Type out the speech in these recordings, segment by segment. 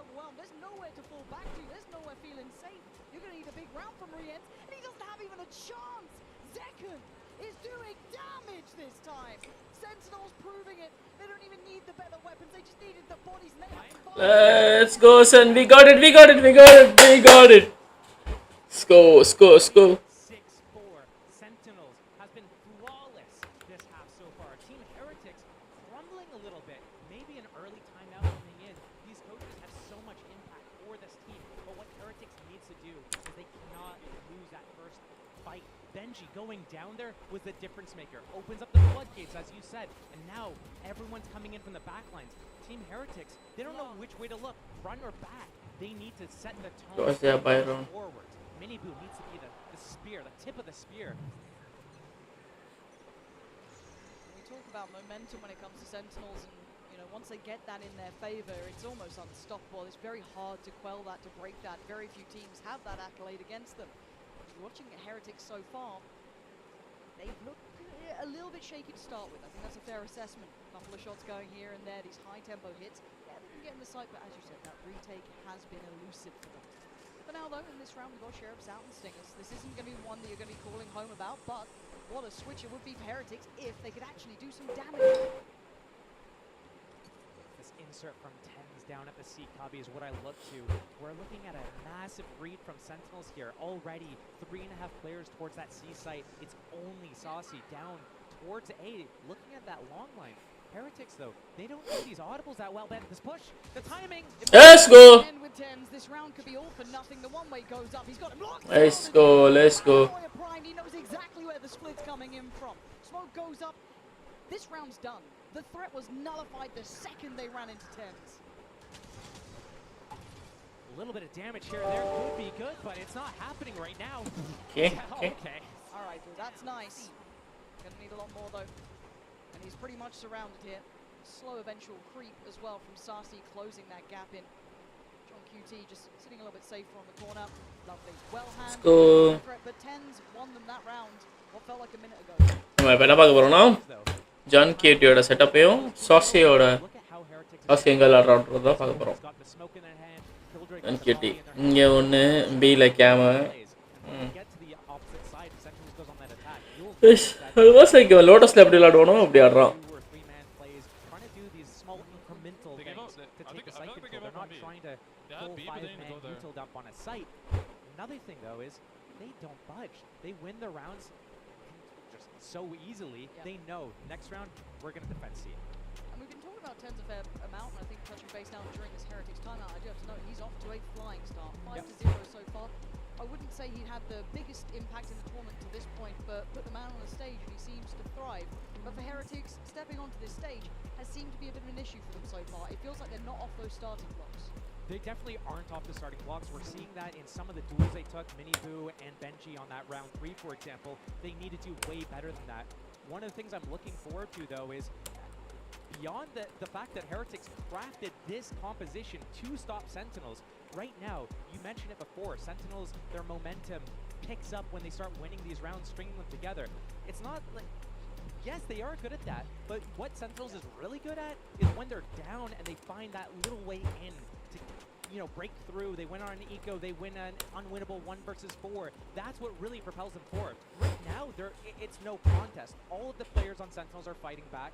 overwhelmed. There's nowhere to fall back to. There's nowhere feeling safe. You're going to need a big round from Riens, and he doesn't have even a chance. Zekken is doing damage this time. Sentinels proving it. They don't even need the better weapons. They just needed the bodies. And they have to find. Let's go, son. We got it. We got it. We got it. We got it. Let's go. Let's go. Let's go. 6-4. Sentinels has been flawless this half so far. Team Heretics crumbling a little bit. Maybe an early timeout coming in. These coaches have so much impact for this team. But what Heretics needs to do is they cannot lose that first fight. Benji going down there was the difference maker. Opens up the floodgates, as you said. And now everyone's coming in from the back lines. Team Heretics, they don't know which way to look, front or back. They need to set the tone forward. Miniboo needs to be the spear, the tip of the spear. We talk about momentum when it comes to Sentinels, and you know, once they get that in their favor, it's almost unstoppable. It's very hard to quell that, to break that. Very few teams have that accolade against them. Watching Heretics so far, they've looked a little bit shaky to start with. I think that's a fair assessment. A couple of shots going here and there, these high tempo hits. Yeah, they can get in the sight, but as you said, that retake has been elusive for them. For now though, in this round we've got Sheriffs out and Stingers. This isn't going to be one that you're going to be calling home about, but what a switch it would be for Heretics if they could actually do some damage. This insert from Tens down at the C cubby is what I look to. We're looking at a massive read from Sentinels here. Already 3.5 players towards that C site. It's only Saucy down towards A. Looking at that long line. Heretics though, they don't know these audibles that well. But this push, the timing. Let's go. With Tens, this round could be all for nothing. The one way goes up. He's got him locked. Let's go. Let's go. He knows exactly where the split's coming in from. Smoke goes up. This round's done. The threat was nullified the second they ran into Tens. A little bit of damage here there could be good, but it's not happening right now. Okay. Okay. All right, well, that's nice. Gonna need a lot more though. And he's pretty much surrounded here. Slow eventual creep as well from Saucy, closing that gap in. John QT just sitting a little bit safer on the corner. Lovely. Well handled. Let's go. But Tens won them that round. What felt like a minute ago. நம்ம இப்ப என்ன பார்க்க போறோம்னா John கேட்டியோட செட்டப்பையும் சாசியோட sassy எங்க விளையாடுறோன்றத பார்க்க போறோம். John கேட்டி இங்க ஒன்னு பில கேம ஆல்மோஸ்ட் லைக் லோட்டஸ்ல எப்படி விளையாடுவானோ அப்படி ஆடுறான். Another thing though is they don't budge. They win the rounds just so easily. Yeah. They know next round we're going to defend C. And we've been talking about Tens a fair amount, and I think touching base now during this Heretics timeout, I do have to note he's off to a flying start. 5-0 so far. I wouldn't say he had the biggest impact in the tournament to this point, but put the man on the stage and he seems to thrive. But for Heretics, stepping onto this stage has seemed to be a bit of an issue for them so far. It feels like they're not off those starting blocks. They definitely aren't off the starting blocks. We're seeing that in some of the duels they took, Miniboo and Benji on that round 3, for example. They need to do way better than that. One of the things I'm looking forward to, though, is beyond the fact that Heretics crafted this composition to stop Sentinels, right now, you mentioned it before, Sentinels, their momentum picks up when they start winning these rounds, stringing them together. It's not like... Yes, they are good at that, but what Sentinels is really good at is when they're down and they find that little way in to, you know, break through. They win on an eco, they win an unwinnable 1 versus 4. That's what really propels them forward. Right now, it's no contest. All of the players on Sentinels are fighting back.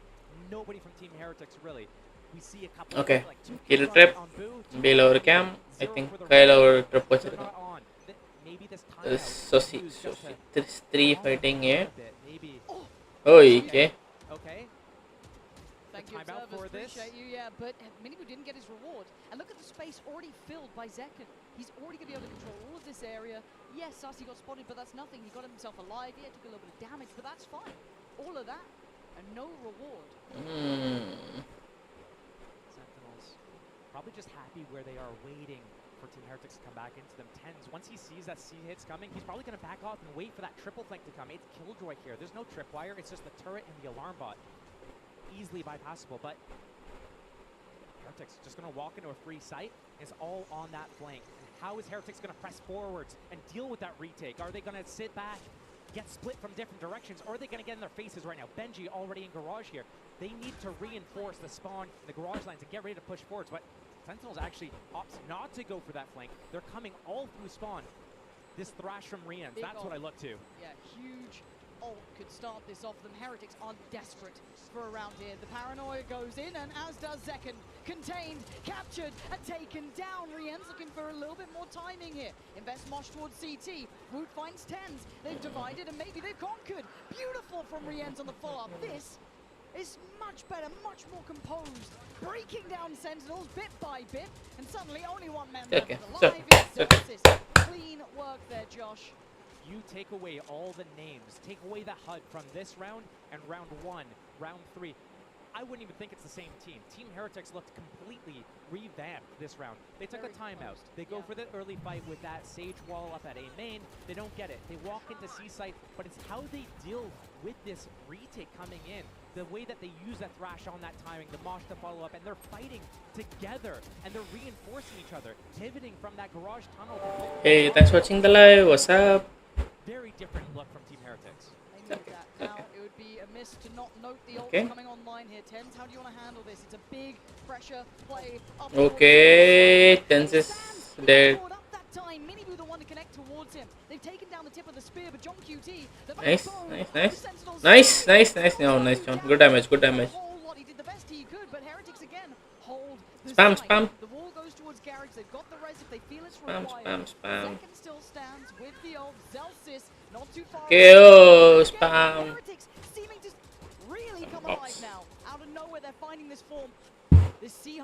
Nobody from Team Heretics, really. We see a couple okay. of like 2 kill trip, Bale over cam. I think Kyle over trip was it. Maybe this Sosi. 3 fighting here. Oh, okay. Okay. Thank you, observers. Appreciate you, yeah, but Miniboo didn't get his reward. And look at the space already filled by Zekken. He's already going to be able to control all of this area. Yes, Saucy got spotted, but that's nothing. He got himself alive. Yeah, took a little bit of damage, but that's fine. All of that, and no reward. Sentinels probably just happy where they are, waiting for Team Heretics to come back into them. Tens, once he sees that C hit's coming, he's probably going to back off and wait for that triple flank to come. It's Killjoy here. There's no tripwire. It's just the turret and the alarm bot. Easily bypassable, but Heretics just going to walk into a free site. It's all on that flank. And how is Heretics going to press forwards and deal with that retake? Are they going to sit back, get split from different directions, or are they going to get in their faces right now? Benji already in garage here. They need to reinforce the spawn, the garage lines, and get ready to push forwards, but Sentinels actually opts not to go for that flank. They're coming all through spawn. This thrash from Rians, that's what I look to. Yeah, huge ult could start this off. Them Heretics are desperate for a round here. The paranoia goes in, and as does Zekken. Contained, captured, and taken down. Rian's looking for a little bit more timing here. Invest Mosh towards CT. Woot finds tens. They've divided, and maybe they've conquered. Beautiful from Rian's on the follow-up. This is much better, much more composed. Breaking down Sentinels bit by bit, and suddenly only one man left alive. It's clean work there, Josh. You take away all the names, take away the HUD from this round and round 1, round 3. I wouldn't even think it's the same team. Team Heretics looked completely revamped this round. They took a timeout. They go for the early fight with that Sage wall up at A main. They don't get it. They walk into C site, but it's how they deal with this retake coming in. The way that they use that thrash on that timing, the mosh to follow up, and they're fighting together, and they're reinforcing each other, pivoting from that garage tunnel. Hey, thanks for watching the live. What's up? Very different look from Team Heretics. They need that. Now, it would be amiss to not note the ult coming online here. Tens, how do you want to handle this? It's a big pressure play. Okay, Tens is dead. Up that time. Minibu the one to connect towards him. They've taken down the tip of the spear, but John QT. Nice. No, nice, John. Good damage, good damage. He did the best he could, but Heretics again hold the Spam, side. spam. The wall goes towards Garage. They've got the res if they feel it's required. Spam. Second still stands with the ult. Zelsis not too far. KO, spam. Heretics seeming to really come alive now. Out of nowhere, they're finding this form. This C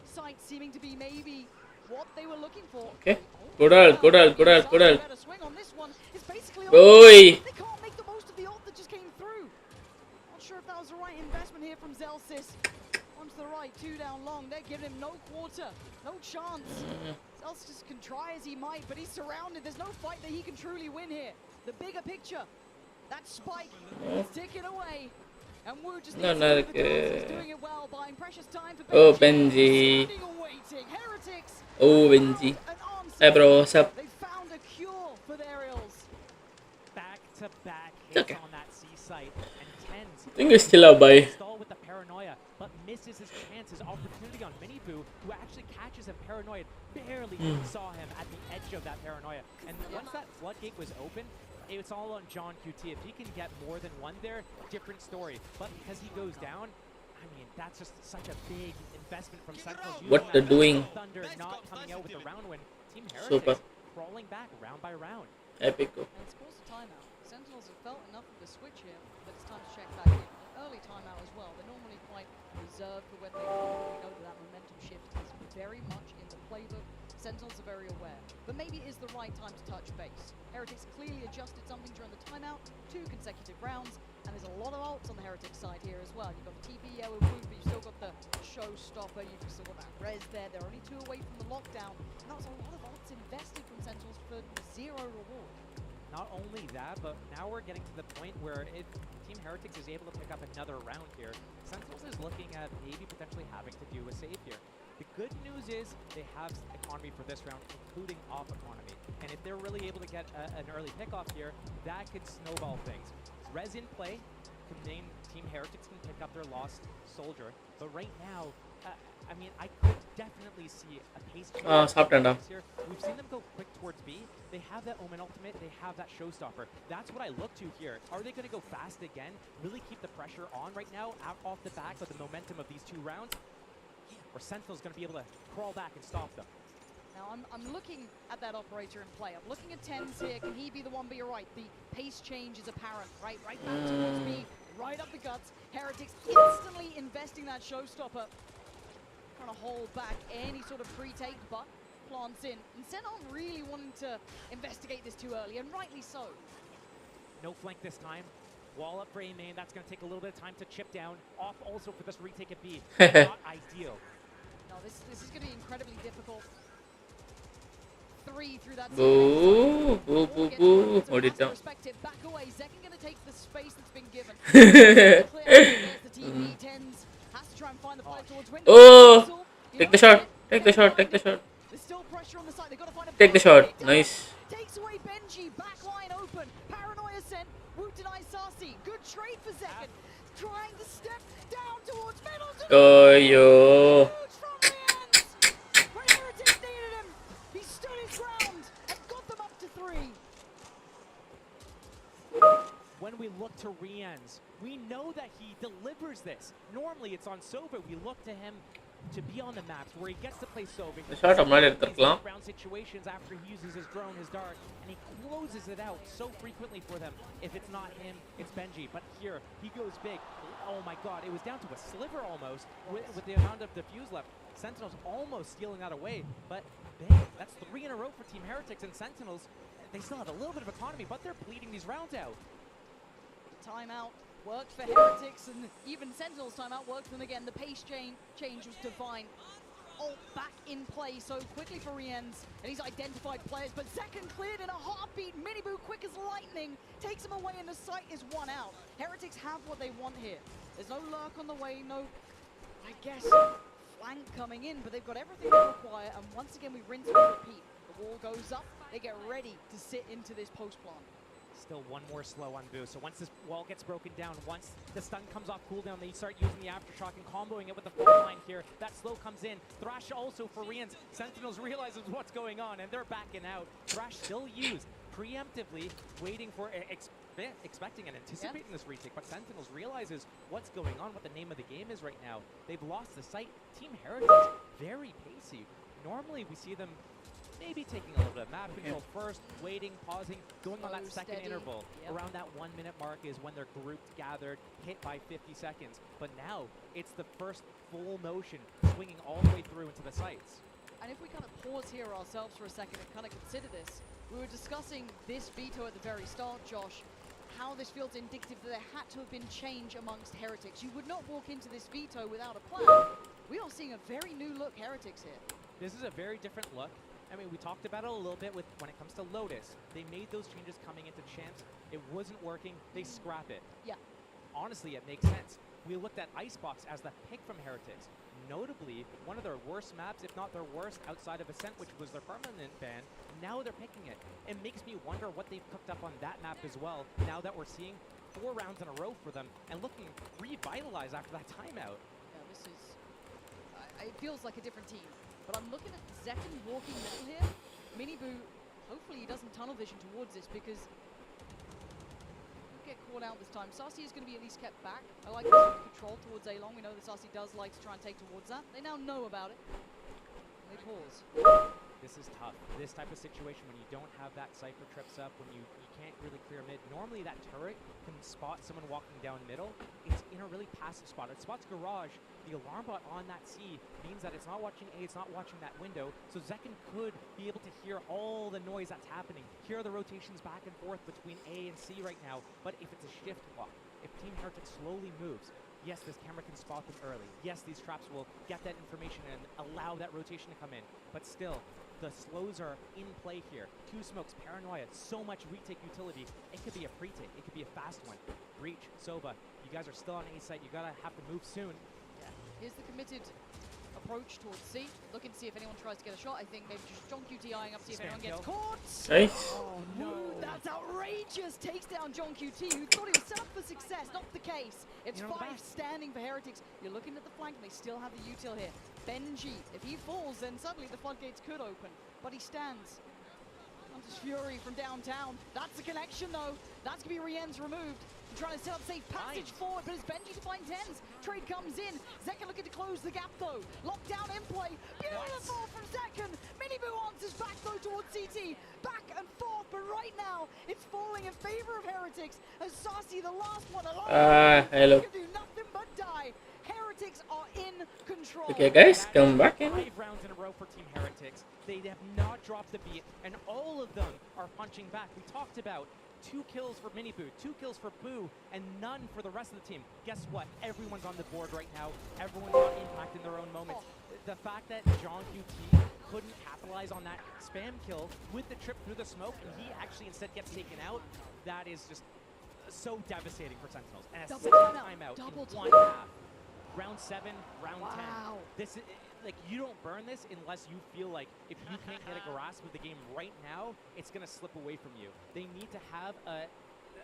site seeming to be maybe what they were looking for. Okay. Good ult. Better swing on this one. It's basically Oi. they can't make the most of the ult that just came through. Not sure if that was the right investment here from Zelsis. On to the right, 2 down long. They're giving him no quarter, no chance. Zelsis can try as he might, but he's surrounded. There's no fight that he can truly win here. The bigger picture, that spike is ticking away. And Wu just needs to move the dots. He's doing it well, buying precious time for Benji. Oh, Benji. Standing and waiting. Heretics. Oh, Benji. Hey, bro, what's up? They found a cure for their ills. Back-to-back hits on that C site, and Tens. I think it's still up by. Stall with the paranoia, but misses his chance, his opportunity on Minibu, who actually catches him paranoid. Barely saw him at the edge of that paranoia. And once that floodgate was open, it's all on John QT. If he can get more than one there, different story. But because he goes down, I mean, that's just such a big investment from Sentinels. What they're doing. Thunder not coming out with the round win. Team Super. Heretics crawling back round by round. Epic. And it's caused a timeout. Sentinels have felt enough of the switch here, but it's time to check back in. Early timeout as well. They're normally quite reserved for when they know that momentum shift is very much in the playbook. Sentinels are very aware, but maybe it is the right time to touch base. Heretics clearly adjusted something during the timeout, 2 consecutive rounds, and there's a lot of ults on the Heretics side here as well. You've got the TP with Wood, but you've still got the showstopper, you've still got that res there. They're only 2 away from the lockdown, and that was a lot of ults invested from Sentinels for 0 reward. Not only that, but now we're getting to the point where if Team Heretics is able to pick up another round here, Sentinels is looking at maybe potentially having to do a save here. The good news is they have economy for this round, including off economy. And if they're really able to get an early pickoff here, that could snowball things. Res in play, could name Team Heretics can pick up their lost soldier. But right now, I mean, I could definitely see a pace change here. We've seen them go quick towards B. They have that Omen ultimate. They have that showstopper. That's what I look to here. Are they going to go fast again? Really keep the pressure on right now, off the back of the momentum of these 2 rounds? Or Sentinel's going to be able to crawl back and stop them? Now, I'm looking at that operator in play. I'm looking at Tens here. Can he be the one? But you're right. The pace change is apparent, right? Right back towards me, right up the guts. Heretics instantly investing that showstopper. Trying to hold back any sort of pre-take, but plants in. And Sen aren't really wanting to investigate this too early, and rightly so. No flank this time. Wall up for A main. That's going to take a little bit of time to chip down. Off also for this retake at B. Not ideal. No, this is going to be incredibly difficult. 3 through that. Boo. Hold it down. Back away. Zekken going to take the space that's been given. The TP. Tens has to try and find the fight towards window. Oh! Take the shot. There's still pressure on the side. They've got to find a Take the shot. Nice. Takes away Benji. Back line open. Paranoia sent. Woot denies Sarsi. Good trade for Zekken. Trying to step down towards middle. Oh, yo. From the ends. to Rienz. We know that he delivers this. Normally it's on Sova. We look to him to be on the maps where he gets to play Sova. The shot முன்னாடி எடுத்துக்கலாம். Round situations after he uses his drone, his dart, and he closes it out so frequently for them. If it's not him, it's Benji. But here, he goes big. Oh my god, it was down to a sliver almost with the amount of defuse left. Sentinels almost stealing that away, but bang, that's 3 in a row for Team Heretics, and Sentinels, they still have a little bit of economy, but they're bleeding these rounds out. Timeout worked for Heretics, and even Sentinels timeout worked for them again. The pace change was divine. Ult back in play so quickly for Rienz, and he's identified players, but second cleared in a heartbeat. Miniboo quick as lightning, takes him away, and the site is one out. Heretics have what they want here. There's no lurk on the way, no, I guess, flank coming in, but they've got everything they require, and once again we rinse and repeat. The wall goes up, they get ready to sit into this post plant. Still one more slow on Boo. So once this wall gets broken down, once the stun comes off cooldown, they start using the aftershock and comboing it with the front line here. That slow comes in. Thrash also for Rienz. Sentinels realizes what's going on, and they're backing out. Thrash still used preemptively, waiting for, expecting and anticipating this retake, but Sentinels realizes what's going on, what the name of the game is right now. They've lost the site. Team Heritage, very pacey. Normally we see them maybe taking a little bit of map control first, waiting, pausing, going on that second interval. Around that 1 minute mark is when they're grouped, gathered, hit by 50 seconds. But now it's the first full motion, swinging all the way through into the sites. And if we kind of pause here ourselves for a second and kind of consider this, we were discussing this veto at the very start, Josh, how this feels indicative that there had to have been change amongst Heretics. You would not walk into this veto without a plan. We are seeing a very new look Heretics here. This is a very different look. I mean, we talked about it a little bit with when it comes to Lotus. They made those changes coming into Champs. It wasn't working. They scrap it. Yeah. Honestly, it makes sense. We looked at Icebox as the pick from Heretics. Notably, one of their worst maps, if not their worst, outside of Ascent, which was their permanent ban. Now they're picking it. It makes me wonder what they've cooked up on that map as well, now that we're seeing 4 rounds in a row for them and looking revitalized after that timeout. Yeah, this is... it feels like a different team. But I'm looking at Zekken walking middle here. Miniboo, hopefully he doesn't tunnel vision towards this because he'll get caught out this time. Sassy is going to be at least kept back. I like this control towards A-Long. We know that Sassy does like to try and take towards that. They now know about it. They pause. This is tough. This type of situation when you don't have that Cypher trips up, when you can't really clear mid. Normally that turret can spot someone walking down middle. It's in a really passive spot. It spots Garage. The alarm bot on that C means that it's not watching A, it's not watching that window. So Zekken could be able to hear all the noise that's happening. Hear the rotations back and forth between A and C right now. But if it's a shift block, if Team Heretics slowly moves, yes, this camera can spot them early. Yes, these traps will get that information and allow that rotation to come in. But still, the slows are in play here. 2 smokes, Paranoia, so much retake utility. It could be a pre-take, it could be a fast one. Breach, Sova, you guys are still on A site. You gotta have to move soon. Yeah, here's the committed approach towards C. Looking to see if anyone tries to get a shot. I think maybe just John QT eyeing up to see if anyone gets caught. Nice. Oh no, that's outrageous. Takes down John QT, who thought he was set up for success. Not the case. It's 5 standing for Heretics. You're looking at the flank, and they still have the util here. Benji, if he falls, then suddenly the floodgates could open. But he stands. Hunter's Fury from downtown. That's the connection, though. That's going to be Rienz removed. Trying to set up safe passage forward, but it's Benji to find tens. Trade comes in. Zekken looking to close the gap, though. Lockdown in play. Beautiful from Zekken. Miniboo answers back, though, towards CT. Back and forth, but right now, it's falling in favor of Heretics. As Sassy, the last one, alone. Hello. Can do nothing but die. Heretics are in control. Okay, guys, come back in. 5 rounds in a row for Team Heretics. They have not dropped the beat, and all of them are punching back. We talked about 2 kills for Miniboo, 2 kills for Boo, and none for the rest of the team. Guess what? Everyone's on the board right now. Everyone's got impact in their own moments. The fact that John QT couldn't capitalize on that spam kill with the trip through the smoke, and he actually instead gets taken out, that is just so devastating for Sentinels. And a second timeout in 1 half. Round 7, round 10. This is, like, you don't burn this unless you feel like if you can't get a grasp of the game right now, it's going to slip away from you. They need to have a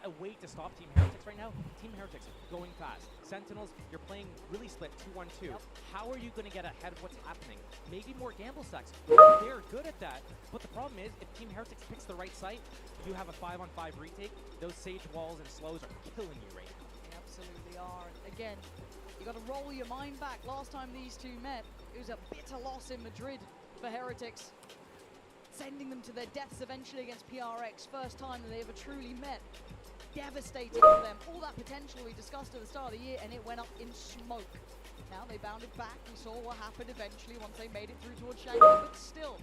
a way to stop Team Heretics right now. Team Heretics going fast. Sentinels, you're playing really split 2-1-2. Yep. How are you going to get ahead of what's happening? Maybe more gamble stacks. They're good at that. But the problem is, if Team Heretics picks the right site, you have a 5-on-5 retake. Those Sage walls and slows are killing you right now. They absolutely are. And again, you got to roll your mind back. Last time these two met, it was a bitter loss in Madrid for Heretics, sending them to their deaths eventually against PRX. First time that they ever truly met. Devastating for them. All that potential we discussed at the start of the year, and it went up in smoke. Now they bounded back. We saw what happened eventually once they made it through towards Shanghai, but still,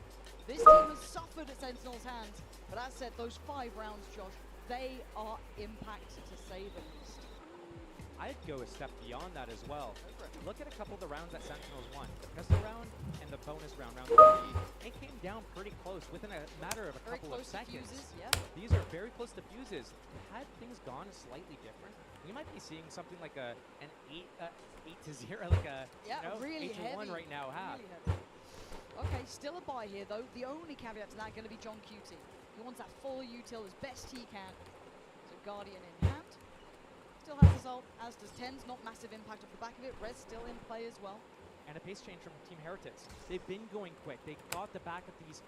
this team has suffered at Sentinel's hands. But as said, those 5 rounds, Josh, they are impact to say the least. I'd go a step beyond that as well. Look at a couple of the rounds that Sentinels won. The pistol round and the bonus round, round 3. It came down pretty close within a matter of a couple of seconds. Fuses, yeah. These are very close to fuses. Had things gone slightly different, we might be seeing something like an 8-0, like a really 8-1 heavy, right now. Really heavy. Okay, still a buy here though. The only caveat to that going to be John QT. He wants that full util as best he can. So Guardian in hand. Still has result, as does Tens. Not massive impact off the back of it. Res still in play as well. And a pace change from Team Heretics. They've been going quick. They got the back of these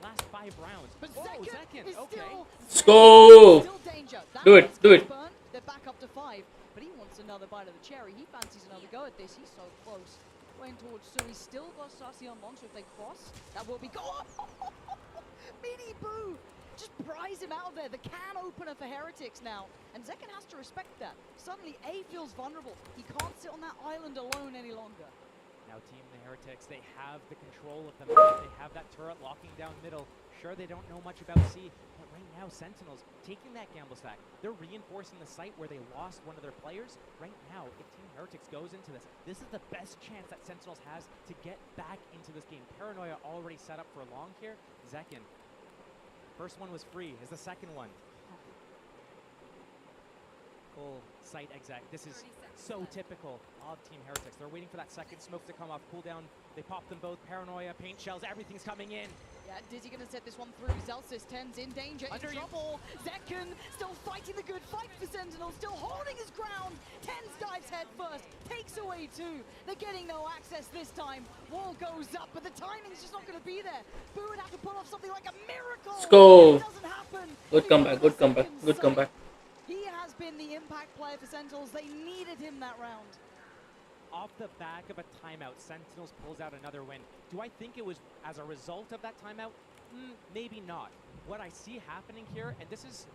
last 5 rounds. But Zekken is okay. Let's go! Still danger. That Do it, do it. burn. They're back up to 5, but he wants another bite of the cherry. He fancies another go at this. He's so close. Going towards Sui. Still got Sassy on launch. If they cross, that will be go. Mini Boo! Just prize him out of there. The can opener for Heretics now. And Zekken has to respect that. Suddenly, A feels vulnerable. He can't sit on that island alone any longer. Now Team the Heretics, they have the control of the map. They have that turret locking down middle. Sure, they don't know much about C, but right now Sentinels taking that gamble stack. They're reinforcing the site where they lost one of their players. Right now, if Team Heretics goes into this is the best chance that Sentinels has to get back into this game. Paranoia already set up for long here. Zekken, first one was free. Is the second one? Full site exec. This is so typical of Team Heretics. They're waiting for that second smoke to come off. Cooldown. They pop them both. Paranoia, paint shells, everything's coming in. Yeah, Dizzy gonna set this one through. Zelsis, Tens in danger, in trouble. Zekken still fighting the good fight for Sentinel, still holding his ground. Tens dives head first, takes away 2. They're getting no access this time. Wall goes up, but the timing's just not gonna be there. Boo would have to pull off something like a miracle. Let's go. It doesn't happen. Good comeback, good comeback, good comeback. He has been the impact player for Sentinels. They needed him that round. Off the back of a timeout, Sentinels pulls out another win. Do I think it was as a result of that timeout? Maybe not. What I see happening here, and this is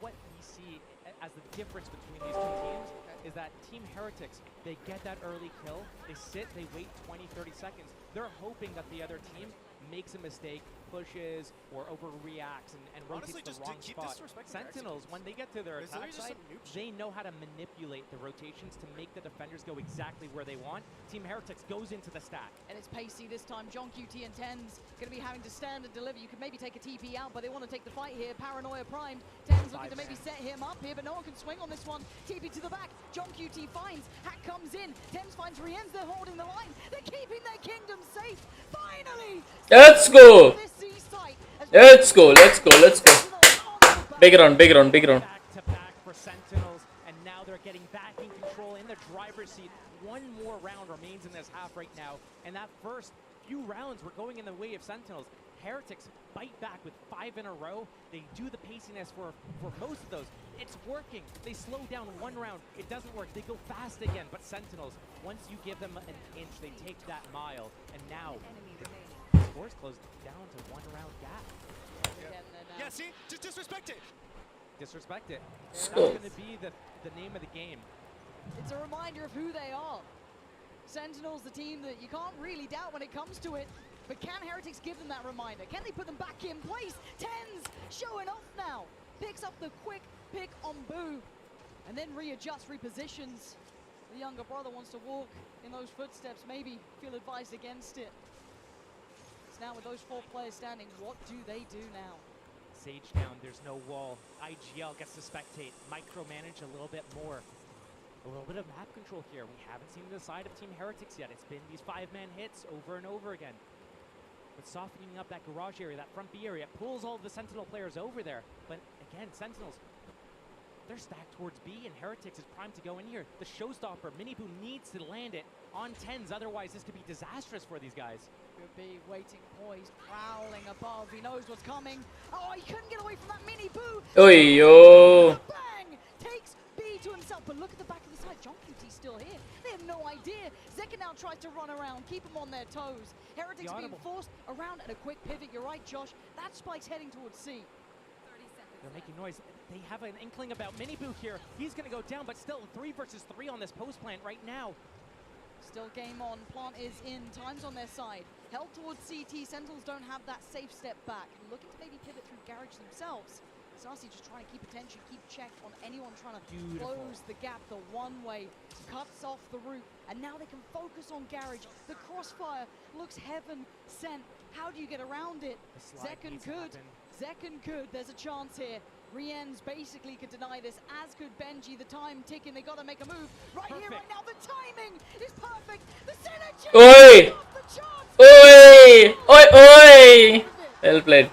what we see as the difference between these two teams, is that Team Heretics, they get that early kill, they sit, they wait 20, 30 seconds. They're hoping that the other team makes a mistake, pushes, or overreacts and rotates the wrong spot. Sentinels, when they get to their attack side, they know how to manipulate the rotations to make the defenders go exactly where they want. Team Heretics goes into the stack. And it's pacey this time. John QT and Tens going to be having to stand and deliver. You could maybe take a TP out, but they want to take the fight here. Paranoia primed. Tens looking to maybe set him up here, but no one can swing on this one. TP to the back. John QT finds. Hack comes in. Tens finds Rienz. They're holding the line. They're keeping their kingdom safe. Finally! Let's go! Let's go, let's go, let's go. Big round, big round, big round. Back to back for Sentinels, and now they're getting back in control in the driver's seat. One more round remains in this half right now, and that first few rounds were going in the way of Sentinels. Heretics bite back with 5 in a row. They do the paciness for most of those. It's working. They slow down one round. It doesn't work. They go fast again. But Sentinels, once you give them an inch, they take that mile. And now, the scores closed down to 1 round gap. Yeah, see? Just disrespect it. Disrespect it. That's going to be the name of the game. It's a reminder of who they are. Sentinels, the team that you can't really doubt when it comes to it. But can Heretics give them that reminder? Can they put them back in place? Tens showing off now. Picks up the quick pick on Boo. And then readjusts, repositions. The younger brother wants to walk in those footsteps. Maybe feel advised against it. So now with those 4 players standing, what do they do now? Sage down, there's no wall. IGL gets to spectate, micromanage a little bit more. A little bit of map control here. We haven't seen the side of Team Heretics yet. It's been these 5-man hits over and over again. But softening up that garage area, that front B area, pulls all of the Sentinel players over there. But again, Sentinels, they're stacked towards B, and Heretics is primed to go in here. The showstopper, Miniboo needs to land it on 10s, otherwise this could be disastrous for these guys. Could be waiting poised, prowling above. He knows what's coming. Oh, he couldn't get away from that Miniboo. Oi, yo. Bang! Takes B to himself, but look at the back of the side. John QT's still here. They have no idea. Zekin now tries to run around, keep them on their toes. Heretics being forced around and a quick pivot. You're right, Josh. That spike's heading towards C. They're making noise. They have an inkling about Miniboo here. He's going to go down, but still 3 versus 3 on this post plant right now. Still game on. Plant is in. Time's on their side. Held towards CT. Sentinels don't have that safe step back. Looking to maybe pivot through Garage themselves. Sarsi just trying to keep attention, keep check on anyone trying to close the gap. The one-way cuts off the route. And now they can focus on Garage. The crossfire looks heaven sent. How do you get around it? Zekin could. Zekin could. There's a chance here. Rien's basically could deny this, as could Benji. The time ticking. They got to make a move right here, right now. The timing is perfect. The synergy. Oi! Oi! Oi! Oi! Well played.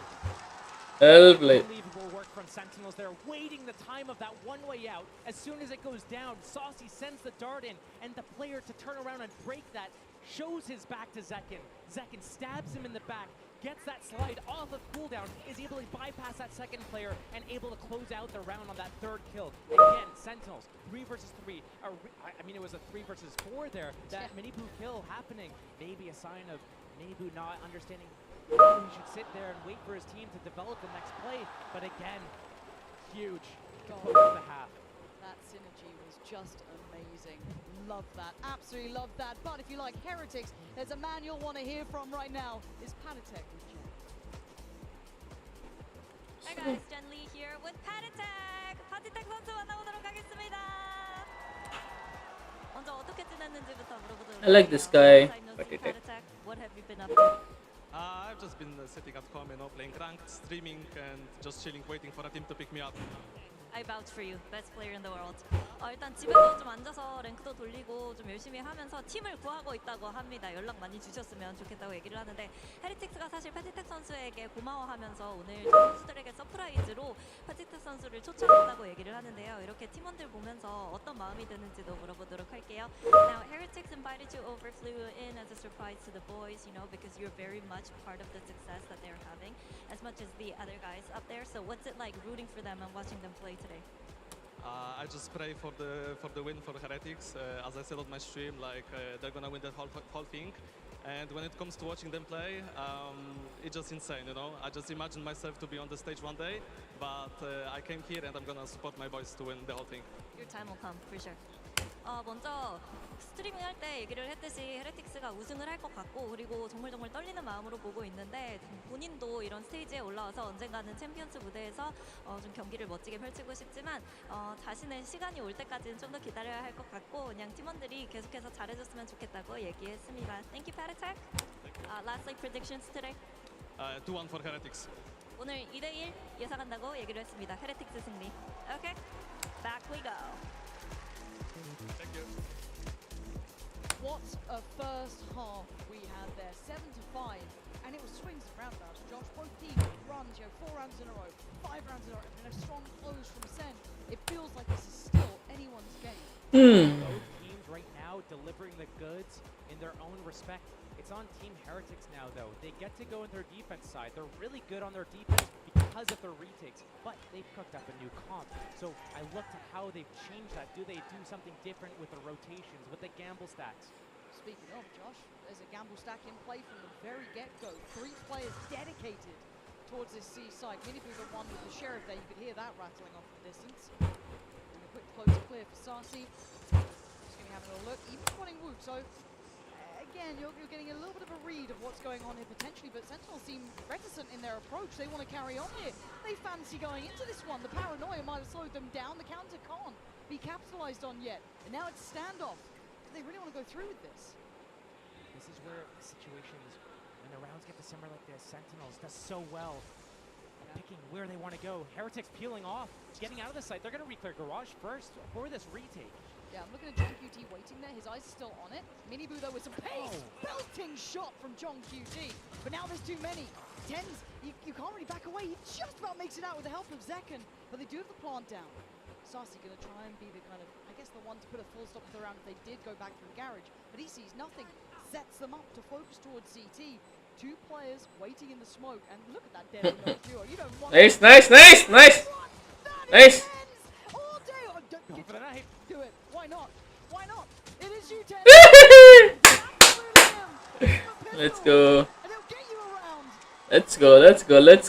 Well played. Unbelievable work from Sentinels. They're waiting the time of that one-way out. As soon as it goes down, Saucy sends the dart in, and the player to turn around and break that shows his back to Zekin. Zekin stabs him in the back, gets that slide off of cooldown, is able to bypass that second player and able to close out the round on that 3rd kill. Again, Sentinels, 3 versus 3. I mean, it was a 3 versus 4 there. That Miniboo kill happening, maybe a sign of Miniboo not understanding he should sit there and wait for his team to develop the next play. But again, huge to both the half. That synergy was just amazing. Love that. Absolutely love that. But if you like Heretics, there's a man you'll want to hear from right now. Is Patatek with you? Hi guys, Jen Lee here with Patatek. Patatek 선수 만나보도록 하겠습니다. 먼저 어떻게 지냈는지부터 물어보도록. I like this guy. Patatek, what have you been up to? I've just been sitting at home, playing ranked, streaming, and just chilling, waiting for a team to pick me up. I vouch for you, best player in the world. 일단 집에서 좀 앉아서 랭크도 돌리고 좀 열심히 하면서 팀을 구하고 있다고 합니다. 연락 많이 주셨으면 좋겠다고 얘기를 하는데 헤리틱스가 사실 파티텍 선수에게 고마워하면서 오늘 선수들에게 서프라이즈로 파티텍 선수를 초청했다고 얘기를 하는데요. 이렇게 팀원들 보면서 어떤 마음이 드는지도 물어보도록 할게요. Now, Heretics invited you over, flew in as a surprise to the boys, because you're very much part of the success that they're having, as much as the other guys up there. So what's it like rooting for them and watching them play today? I just pray for the win for Heretics. As I said on my stream, they're gonna win that whole thing. And when it comes to watching them play, it's just insane, I just imagine myself to be on the stage one day, but I came here and I'm gonna support my boys to win the whole thing. Your time will come, for sure. 먼저 스트리밍 할 때 얘기를 했듯이 헤레틱스가 우승을 할 것 같고 그리고 정말 떨리는 마음으로 보고 있는데 본인도 이런 스테이지에 올라와서 언젠가는 챔피언스 무대에서 좀 경기를 멋지게 펼치고 싶지만 자신의 시간이 올 때까지는 좀 더 기다려야 할 것 같고 그냥 팀원들이 계속해서 잘해줬으면 좋겠다고 얘기했습니다. Thank you, Patatek. Lastly, predictions today. 2-1 for Heretics. 오늘 2대1 예상한다고 얘기를 했습니다. 헤레틱스 승리. Okay, back we go. Thank you. What a first half we had there. 7-5, and it was swings and roundabouts. Josh, both teams runs, 4 rounds in a row, 5 rounds in a row, and a strong close from Sen. It feels like this is still anyone's game. Both teams right now delivering the goods in their own respect. It's on Team Heretics now, though. They get to go in their defense side. They're really good on their defense because of their retakes, but they've cooked up a new comp. So I look to how they've changed that. Do they do something different with the rotations, with the gamble stacks? Speaking of, Josh, there's a gamble stack in play from the very get-go. 3 players dedicated towards this C side. Miniboo the one with the sheriff there. You could hear that rattling off in the distance. And a quick close clear for Sarsi. Just going to have a little look. Even spotting Woot, so again, you're getting a little bit of a read of what's going on here potentially, but Sentinels seem reticent in their approach. They want to carry on here. They fancy going into this one. The paranoia might have slowed them down. The counter can't be capitalized on yet. And now it's standoff. Do they really want to go through with this? This is where the situation is, when the rounds get to simmer like this, Sentinels does so well picking where they want to go. Heretics peeling off, getting out of the site. They're going to reclear Garage first for this retake. Yeah, I'm looking at John QT waiting there. His eyes are still on it. Miniboo, though, with some pace. Belting shot from John QT. But now there's too many. Tens, you can't really back away. He just about makes it out with the help of Zekin. But they do have the plant down. Sasi going to try and be the kind of, I guess, the one to put a full stop to the round if they did go back to the garage. But he sees nothing, sets them up to focus towards CT. 2 players waiting in the smoke, and look at that deadly no duo. You don't want Nice. all day. Oh, Go for the knife. do it. Why not? Why not? It is you, Ted. Absolutely him. Let's go. And he'll get you around. Let's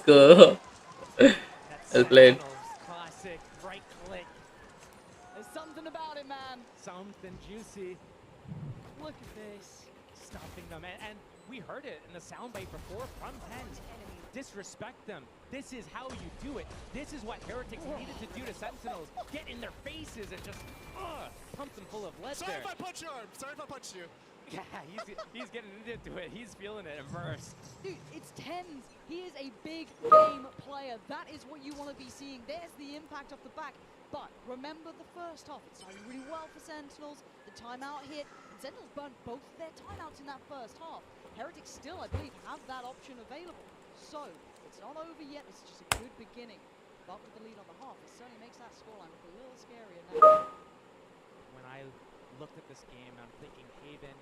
go. Well played. Sentinels, classic right click. There's something about it, man. Something juicy. Look at this. Stopping them. And we heard it in the soundbite before from Tens. Disrespect them. This is how you do it. This is what Heretics needed to do to Sentinels. Get in their faces and just pump them full of lead Sorry there. if I punch your arm. Sorry if I punched you. Yeah, he's getting into it. He's feeling it immersed. Dude, it's Tens. He is a big game player. That is what you want to be seeing. There's the impact off the back. But remember the first half. It started really well for Sentinels. The timeout hit. And Sentinels burned both of their timeouts in that first half. Heretics still, I believe, have that option available. So, it's not over yet. It's just a good beginning. But with the lead on the half, it certainly makes that scoreline look a little scarier now. When I looked at this game, I'm thinking, Haven,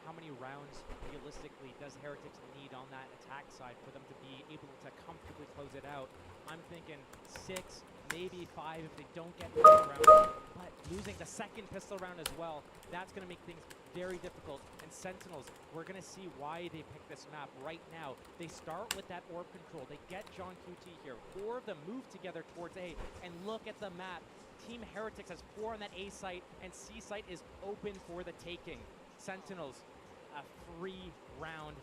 how many rounds realistically does Heretics need on that attack side for them to be able to comfortably close it out? I'm thinking 6, maybe 5 if they don't get the round. But losing the second pistol round as well, that's going to make things very difficult. And Sentinels, we're going to see why they picked this map right now. They start with that orb control. They get John QT here. 4 of them move together towards A. And look at the map. Team Heretics has 4 on that A site, and C site is open for the taking. Sentinels, a free round.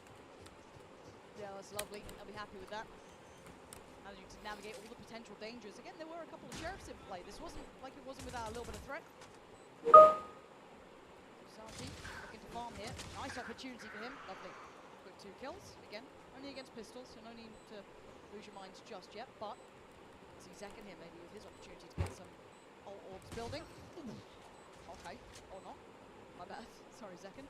Yeah, that's lovely. I'll be happy with that. Managing to navigate all the potential dangers. Again, there were a couple of sheriffs in play. This wasn't like it wasn't without a little bit of threat. Sati looking to farm here. Nice opportunity for him. Lovely. Quick 2 kills. Again, only against pistols, so no need to lose your minds just yet. But see Zekin here, maybe with his opportunity to get some orbs building. Ooh. Okay, or not. My bad. Sorry, Zekin.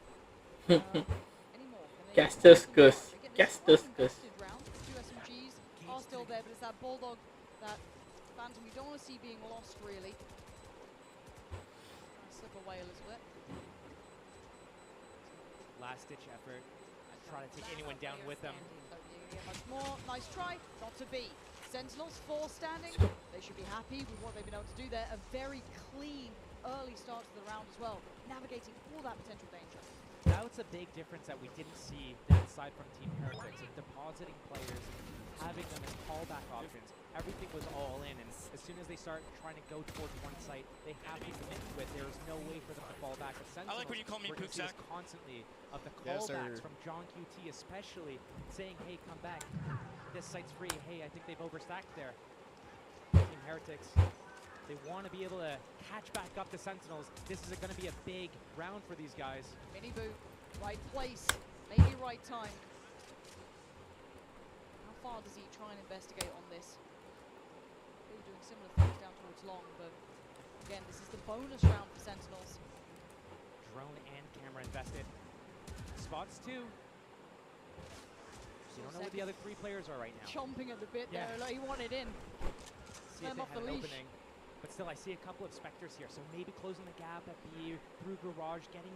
Any more? Caster's curse. Caster's curse. Round. 2 SMGs are still there, but it's that Bulldog, that Phantom you don't want to see being lost, really. Slip away a little bit. Last-ditch effort. Try to take anyone down with them. Don't think you're gonna get much more. Nice try. Not to be. Sentinels 4 standing. They should be happy with what they've been able to do there. A very clean early start to the round as well, navigating all that potential danger. That was a big difference that we didn't see that side from Team Heretics. Of depositing players, having them as callback options. Everything was all in, and as soon as they start trying to go towards one site, they have to commit to it. There's no way for them to fall back. I like when you call me Pooksack. Constantly of the Yes, callbacks sir. from John QT, especially saying, "Hey, come back. This site's free. Hey, I think they've overstacked there." Team Heretics, they want to be able to catch back up to Sentinels. This is going to be a big round for these guys. Mini Boo, right place, maybe right time. How far does he try and investigate on this? Boo doing similar things down towards long, but again, this is the bonus round for Sentinels. Drone and camera invested. Spots 2. You don't know where the other 3 players are right now. Chomping at the bit Yeah. there, like he wanted in. See if Him they off have the an leash. opening. But still, I see a couple of Spectres here, so maybe closing the gap at B through Garage, getting,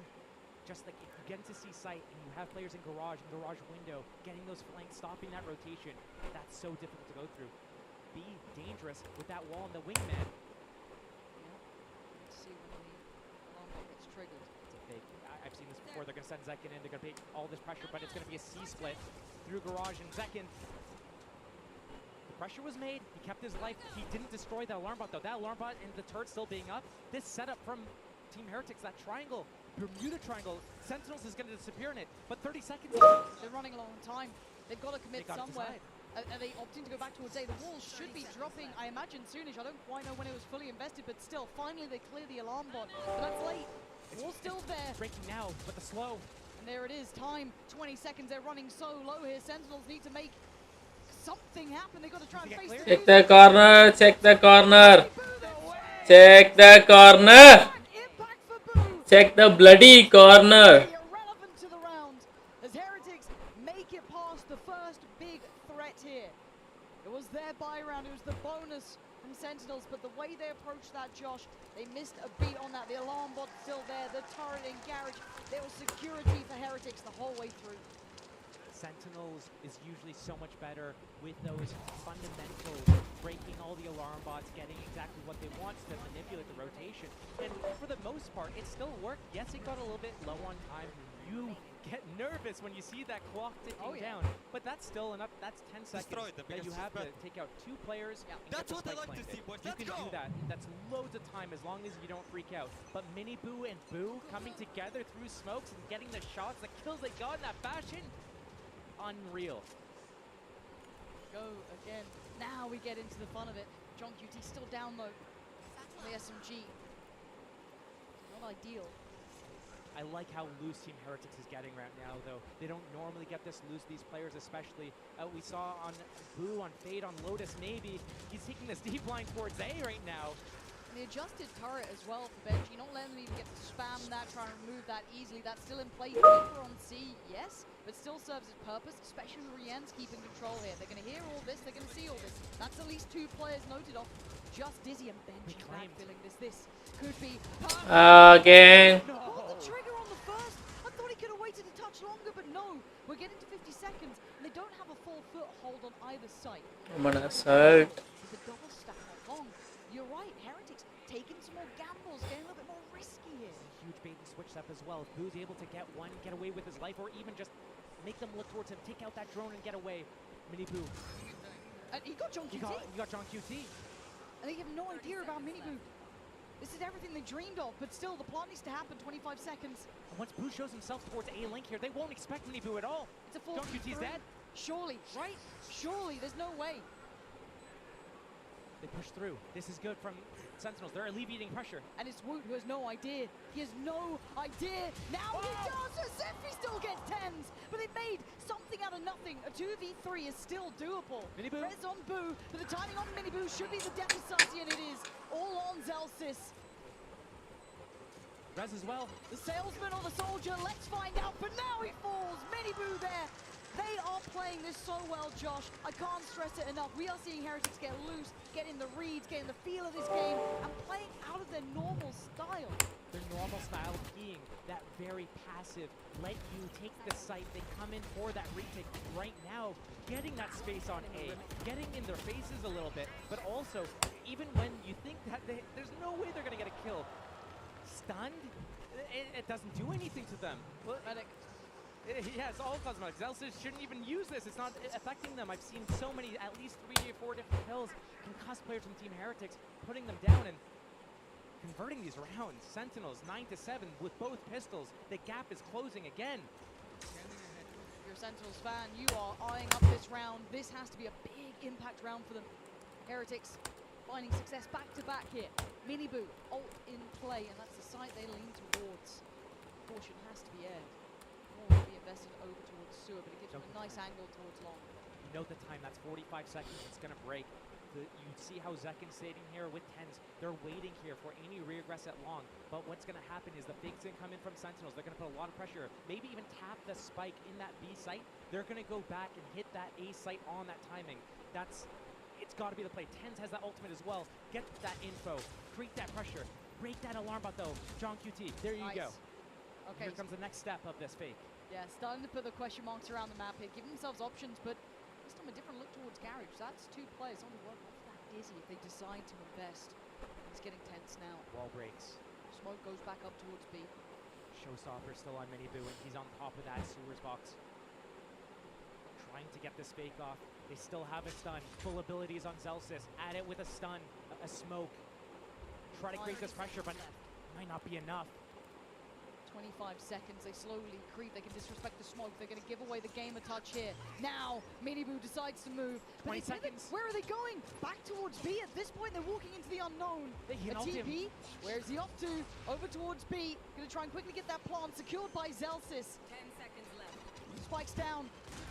just like if you get into C site and you have players in Garage and Garage window, getting those flanks, stopping that rotation, that's so difficult to go through. B, dangerous with that wall and the wingman. Let's see when the alarm bell gets triggered. It's a big, I've seen this before, they're going to send Zekin in, they're going to be all this pressure, but it's going to be a C split through Garage and Zekin. The pressure was made, he kept his life, he didn't destroy that alarm bot though. That alarm bot and the turret still being up. This setup from Team Heretics, that triangle, Bermuda Triangle, Sentinels is going to disappear in it, but 30 seconds. They're running low on time. They've got to commit gotta somewhere. decide. Are they opting to go back towards A? The walls should be dropping, I imagine, soonish. I don't quite know when it was fully invested, but still, finally they clear the alarm bot. But that's late. Wall's still there. Breaking now, but the slow. And there it is. Time, 20 seconds. They're running so low here. Sentinels need to make something happen. They've got to try and They get face cleared. the Check the corner. Check the corner. Boo their way. Check the corner. Impact for Boo. Check the bloody corner. Irrelevant to the round as Heretics make it past the first big threat here. It was their buy round. It was the bonus from Sentinels, but the way they approached that, Josh, they missed a beat on that. The alarm bot's still there, the turret and garage. There was security for Heretics the whole way through. Sentinels is usually so much better with those fundamentals, breaking all the alarm bots, getting exactly what they want to manipulate the rotation. And for the most part, it still worked. Yes, it got a little bit low on time. You get nervous when you see that clock ticking down, but that's still enough. That's 10 seconds that you have to take out 2 players. And That's get the what I spike like to planted. see, boys. You Let's can go. do that. That's loads of time as long as you don't freak out. But Mini Boo and Boo coming together through smokes and getting the shots, the kills they got in that fashion, unreal. Go again. Now we get into the fun of it. John QT still down low on the SMG. Not ideal. I like how loose Team Heretics is getting right now, though. They don't normally get this loose, these players especially. We saw on Boo, on Fade, on Lotus maybe. He's taking this deep line towards A right now. And the adjusted turret as well for Benji, not letting them even get to spam that, trying to remove that easily. That's still in play. Deeper on C, yes, but still serves its purpose, especially with Rien's keeping control here. They're going to hear all this, they're going to see all this. That's at least 2 players noted off. Just Dizzy and Benji backfilling this. This could be Again. pulled the trigger on the first. I thought he could have waited a touch longer, but no. We're getting to 50 seconds, and they don't have a full foothold on either side. Assault. The double stack not long. You're right, Heretics taking some more gambles, getting a little bit more risky here. Huge bait and switch step as well. If Boo's able to get one, get away with his life, or even just make them look towards him, take out that drone and get away. Mini Boo. And he got John QT. You got John QT. And they have no idea about Mini Boo. This is everything they dreamed of, but still, the plot needs to happen. 25 seconds. And once Boo shows himself towards A link here, they won't expect Mini Boo at all. It's a 4 John QT's dead. Surely, right? Surely, there's no way. They push through. This is good from Sentinels. They're alleviating pressure. And it's Woot who has no idea. He has no idea. Now he does. As if he still gets 10s. But they made something out of nothing. A 2v3 is still doable. Mini Boo. Res on Boo, but the timing on Mini Boo should be the death of Sasi, and it is all on Zelsis. Res as well. The salesman or the soldier, let's find out. But now he falls. Mini Boo there. They are playing this so well, Josh. I can't stress it enough. We are seeing Heretics get loose, getting the reads, getting the feel of this game, and playing out of their normal style. Their normal style being that very passive, let you take the site, they come in for that retake right now, getting that space on A, getting in their faces a little bit, but also, even when you think that there's no way they're going to get a kill, stunned, it doesn't do anything to them. Medic. Yeah, it's all cosmetic. Zelsis shouldn't even use this. It's not affecting them. I've seen so many, at least 3 or 4 different kills, concussed players from Team Heretics, putting them down and converting these rounds. Sentinels 9-7 with both pistols. The gap is closing again. If you're a Sentinels fan, you are eyeing up this round. This has to be a big impact round for them. Heretics finding success back-to-back here. Mini Boo, ult in play, and that's the site they lean towards. Caution has to be aired. More will be invested over towards Sewer, but it gives them a nice angle towards long. You know the time, that's 45 seconds, it's gonna break. You see how Zekin's sitting here with 10s. They're waiting here for any regress at long. But what's gonna happen is the Big's gonna come in from Sentinels. They're gonna put a lot of pressure, maybe even tap the spike in that B site. They're gonna go back and hit that A site on that timing. It's gotta be the play. 10s has that ultimate as well. Get that info, create that pressure, break that alarm bot though. John QT, there you go. Okay. Here comes the next step of this fake. Yeah, starting to put the question marks around the map here, giving themselves options, but this time a different look towards Garage. That's 2 players on the run off that Dizzy if they decide to invest. He's getting tense now. Wall breaks. Smoke goes back up towards B. Showstopper still on Mini Boo, and he's on top of that sewers box. Trying to get this fake off. They still have a stun. Full abilities on Zelsis. Add it with a stun, a smoke. Try to create this pressure, but might not be enough. 25 seconds, they slowly creep, they can disrespect the smoke, they're going to give away the game a touch here. Now, Mini Boo decides to move. 20 seconds. Where are they going? Back towards B. At this point, they're walking into the unknown. They can ult him. TP, where is he off to? Over towards B. Going to try and quickly get that plant secured by Zelsis. 10 seconds left. Spikes down.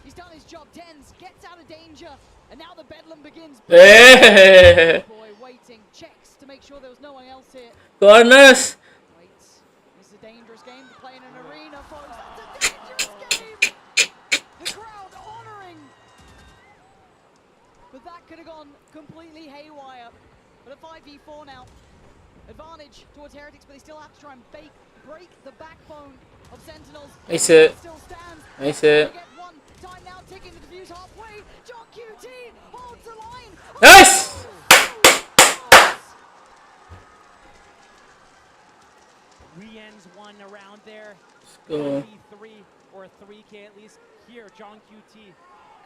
He's done his job. Dens gets out of danger. And now the bedlam begins. Boy waiting, checks to make sure there was no one else here. Corners. Waits. This is a dangerous game to play in an arena, folks. That's a dangerous game. The crowd honoring. But that could have gone completely haywire. But a 5v4 now. Advantage towards Heretics, but they still have to try and break the backbone of Sentinels. Nice. Still stands. Nice. They get one time now, ticking the defuse halfway. John QT holds the line. Nice. Re-ends one around there. Go. 3 or a 3K at least. Here, John QT.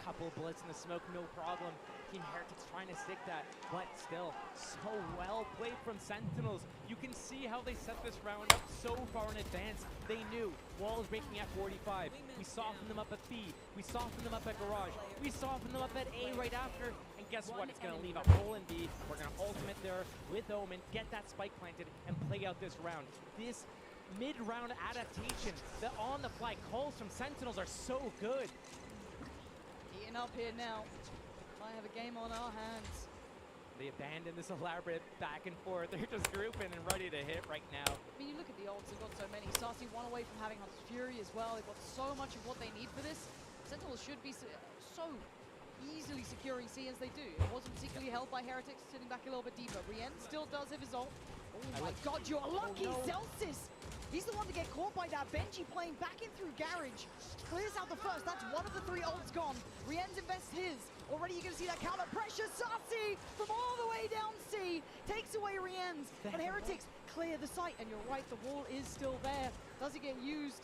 Couple bullets in the smoke, no problem. Team Heretics trying to stick that, but still, so well played from Sentinels. You can see how they set this round up so far in advance. They knew wall is breaking at 45. We softened them up at B. We softened them up at Garage. We softened them up at A right after. And guess what? It's going to leave a hole in B. We're going to ultimate there with Omen, get that spike planted, and play out this round. This mid-round adaptation, the on-the-fly calls from Sentinels are so good. Heating up here now. Might have a game on our hands. They abandon this elaborate back and forth. They're just grouping and ready to hit right now. I mean, you look at the ults, they've got so many. Sassy one away from having Hunter's Fury as well. They've got so much of what they need for this. Sentinels should be so easily securing C as they do. It wasn't particularly held by Heretics, sitting back a little bit deeper. Rien still does have his ult. Oh my god, you're lucky, Zelsis! He's the one to get caught by that. Benji playing back in through Garage. Clears out the first. That's one of the 3 ults gone. Rien's invests his. Already you're going to see that counter pressure. Sassy from all the way down C takes away Rien's. But Heretics clear the site. And you're right, the wall is still there. Does it get used?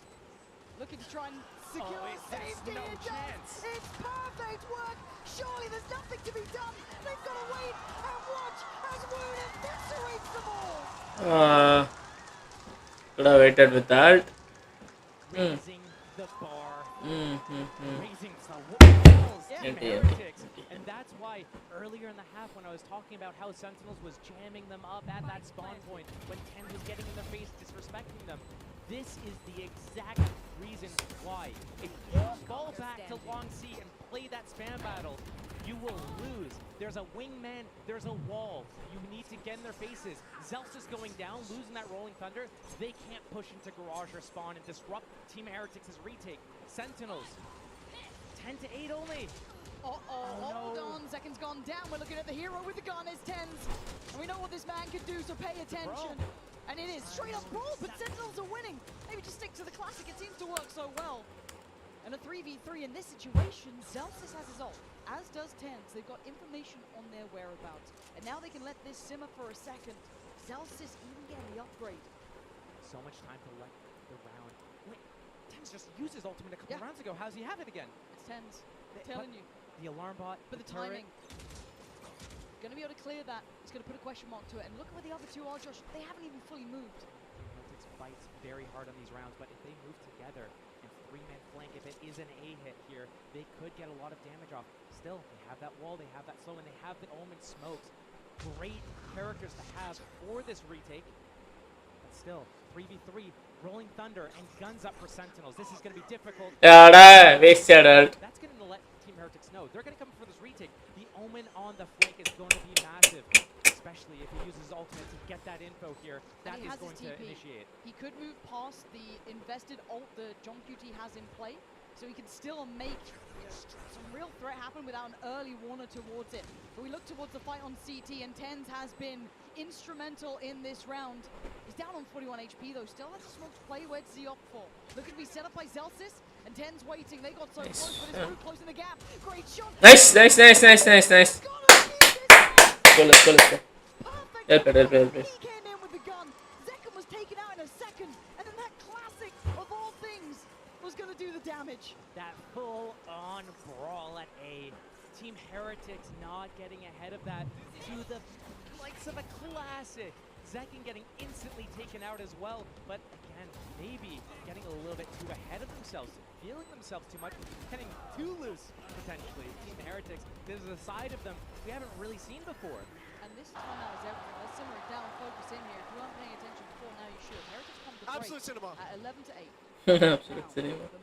Looking to try and secure safety. No it chance. does. It's perfect work. Surely there's nothing to be done. They've got to wait and watch as Woon eviscerates them all. Could have waited with that. Raising the bar. Raising the walls. Heretics. And that's why earlier in the half when I was talking about how Sentinels was jamming them up at that spawn point, when Tens was getting in their face, disrespecting them, this is the exact reason why. If you fall back to long C and play that spam battle, you will lose. There's a wingman, there's a wall. You need to get in their faces. Zelts is going down, losing that Rolling Thunder. They can't push into Garage or spawn and disrupt Team Heretics' retake. Sentinels, 10 to 8 only. Hold on, Zekin's gone down. We're looking at the hero with the gun, is Tens. And we know what this man can do, so pay attention. And it is straight up brawl, but Sentinels are winning. Maybe just stick to the classic, it seems to work so well. And a 3v3 in this situation, Zelsis has his ult, as does Tens. They've got information on their whereabouts. And now they can let this simmer for a second. Zelsis even getting the upgrade. So much time to let the round. Wait, Tens just used his ultimate a couple rounds ago. How's he have it again? It's Tens. I'm telling you. The alarm bot, but the timing. Gonna be able to clear that. It's gonna put a question mark to it. And look at where the other 2 are, Josh. They haven't even fully moved. Heretics fights very hard on these rounds, but if they move together and 3-man flank, if it is an A hit here, they could get a lot of damage off. Still, they have that wall, they have that slow, and they have the Omen smokes. Great characters to have for this retake. But still, 3v3, Rolling Thunder, and guns up for Sentinels. This is going to be difficult. Wasted ult. That's going to let Team Heretics know. They're going to come for this retake. The Omen on the flank is going to be massive, especially if he uses his ultimate to get that info here. That is going to initiate. He could move past the invested ult that John QT has in play, so he can still make some real threat happen without an early warner towards it. But we look towards the fight on CT, and Tens has been instrumental in this round. He's down on 41 HP though, still has a smoke to play. Where's the op for? Looking to be set up by Zelsis, and Tens waiting. They got so close, but it's too close in the gap. Great shot. Nice. Go, let's go. Help it. He came in with the gun. Zekin was taken out in a second, and then that classic of all things was going to do the damage. That full-on brawl at A. Team Heretics not getting ahead of that to the likes of a classic. Zekin getting instantly taken out as well, but again, maybe getting a little bit too ahead of themselves, feeling themselves too much, getting too loose, potentially. Team Heretics, there's a side of them we haven't really seen before. And this time now is everything. Let's simmer it down, focus in here. If you weren't paying attention before, now you should. Heretics come to break Absolute cinema. at 11 to 8. Absolute cinema. The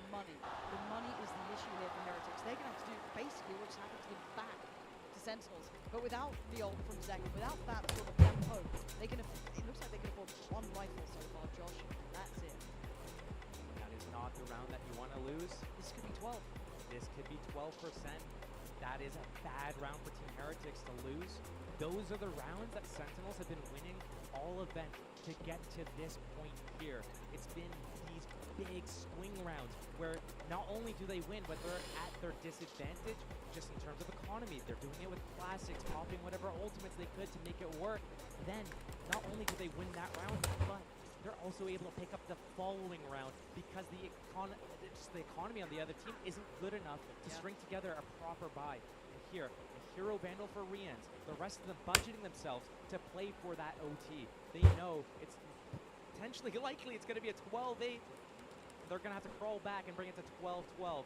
money is the issue here for Heretics. They're going to have to do basically what just happened to them back to Sentinels. But without the ult from Zekin, without that sort of tempo, it looks like they can afford 1 rifle so far, Josh. That's it. That is not the round that you want to lose. This could be 12. This could be 12%. That is a bad round for Team Heretics to lose. Those are the rounds that Sentinels have been winning all event to get to this point here. It's been these big swing rounds where not only do they win, but they're at their disadvantage just in terms of economy. They're doing it with classics, popping whatever ultimates they could to make it work. Then, not only do they win that round, but they're also able to pick up the following round because the economy on the other team isn't good enough to string together a proper buy. And here, a hero vandal for Rians, the rest of them budgeting themselves to play for that OT. They know it's potentially likely it's going to be a 12-8. They're going to have to crawl back and bring it to 12-12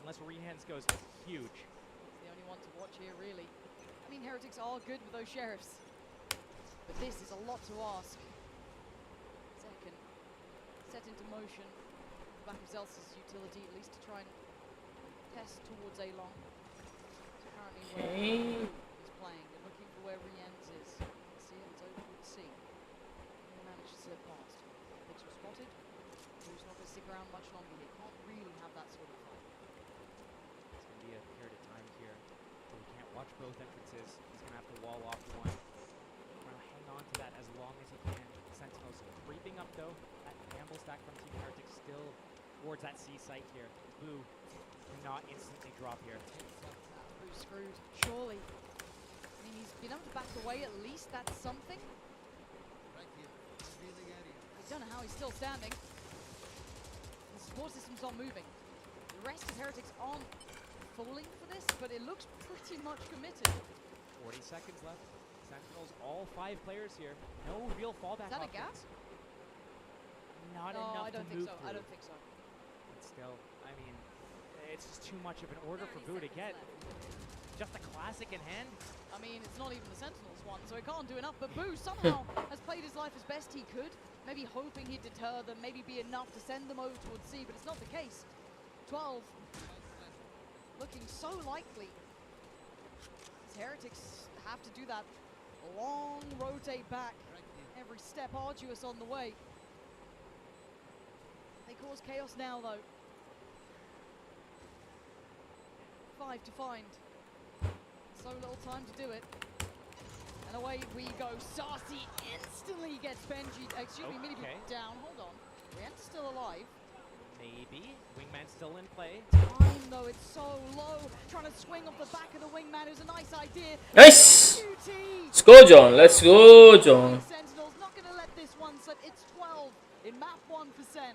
unless Rians goes huge. It's the only one to watch here, really. I mean, Heretics are good with those sheriffs, but this is a lot to ask. Second, set into motion the back of Zelsa's utility, at least to try and test towards A-Long. Apparently where he's playing. They're looking for where Rienz is. See, it's over with C. He managed to slip past. Picks were spotted. Who's not going to stick around much longer here. Can't really have that sort of fight. It's going to be a period of time here where we can't watch both entrances. He's going to have to wall off one. Trying to hang on to that as long as he can. Sentinels creeping up though. That gamble stack from Team Heretics still towards that C site here. Boo cannot instantly drop here. Boo's screwed, surely. I mean, he's been able to back away at least. That's something. I don't know how he's still standing. The support system's not moving. The rest of Heretics aren't falling for this, but it looks pretty much committed. 40 seconds left. Sentinels, all 5 players here. No real fallback Is that a options. gap? Not No, enough I don't to think move so. through. I don't think so. But still, I mean, it's just too much of an order for 30 Boo to seconds get. left. Just a classic in hand. I mean, it's not even the Sentinels one, so he can't do enough. But Boo somehow has played his life as best he could. Maybe hoping he'd deter them, maybe be enough to send them over towards C, but it's not the case. 12. Looking so likely. As Heretics have to do that long rotate back. Every step arduous on the way. They cause chaos now, though. 5 to find. So little time to do it. And away we go. Sarsi instantly gets Benji, excuse me, Miniboo down. Hold on. Rien's still alive. Maybe. Wingman's still in play. Time though, it's so low. Trying to swing off the back of the wingman. It was a nice idea. Nice! QT. Let's go, John. Let's go, John. Sentinels not going to let this one slip. It's 12 in map 1 for Sen.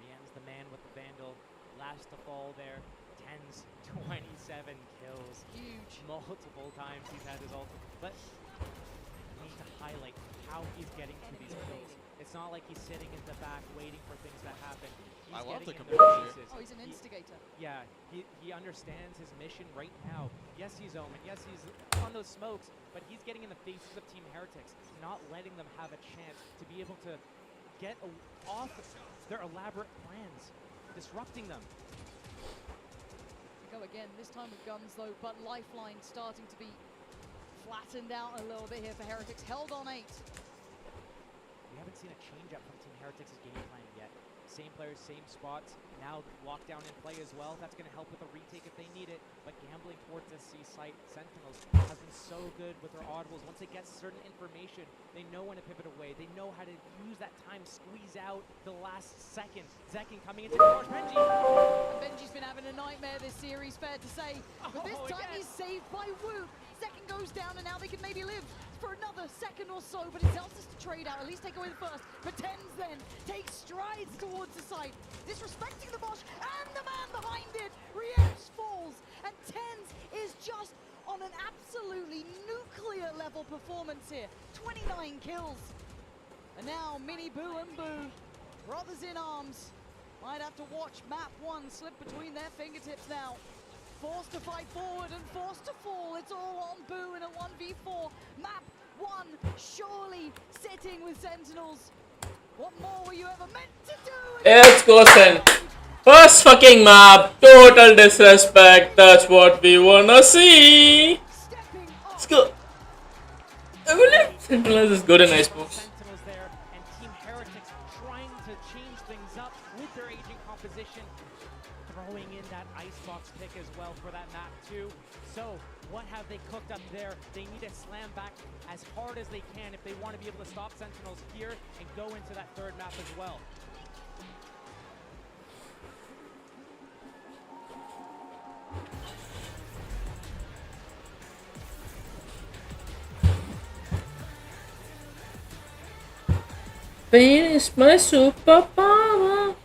Rien's the man with the Vandal. Last to fall there. 10s, 27 kills. Huge. Multiple times he's had his ultimate. But I need to highlight how he's getting to these kills. It's not like he's sitting in the back waiting for things to happen. He's I love the getting in their converge here. faces. Oh, he's an instigator. Yeah, he understands his mission right now. Yes, he's Omen. Yes, he's on those smokes, but he's getting in the faces of Team Heretics, not letting them have a chance to be able to get off their elaborate plans, disrupting them. Go again, this time with guns though, but Lifeline starting to be flattened out a little bit here for Heretics. Held on 8. We haven't seen a change-up from Team Heretics' game plan yet. Same players, same spots. Now lockdown in play as well. That's going to help with a retake if they need it. But gambling towards the C site, Sentinels has been so good with their audibles. Once they get certain information, they know when to pivot away. They know how to use that time, squeeze out the last second. Zekin coming into Converge. Benji! And Benji's been having a nightmare this series, fair to say. But this time he's saved by Whoop. Second goes down and now they can maybe live for another second or so, but it tells us to trade out, at least take away the first. But Tens then takes strides towards the site, disrespecting the Bosch and the man behind it. Rienz falls, and Tens is just on an absolutely nuclear level performance here. 29 kills. And now Miniboo and Boo, brothers in arms, might have to watch map 1 slip between their fingertips now. Forced to fight forward and forced to fall. It's all on Boo in a 1v4. Map 1 surely sitting with Sentinels. What more were you ever meant to do? Let's go, Sen. First fucking map. Total disrespect. That's what we wanna see. Let's go. I believe Sentinels is good in icebox. Sentinels there, and Team Heretics trying to change things up with their aging composition. Throwing in that icebox pick as well for that map too. So what have they cooked up there? They need to slam back as hard as they can if they want to be able to stop Sentinels here and go into that third map as well. Pain is my superpower.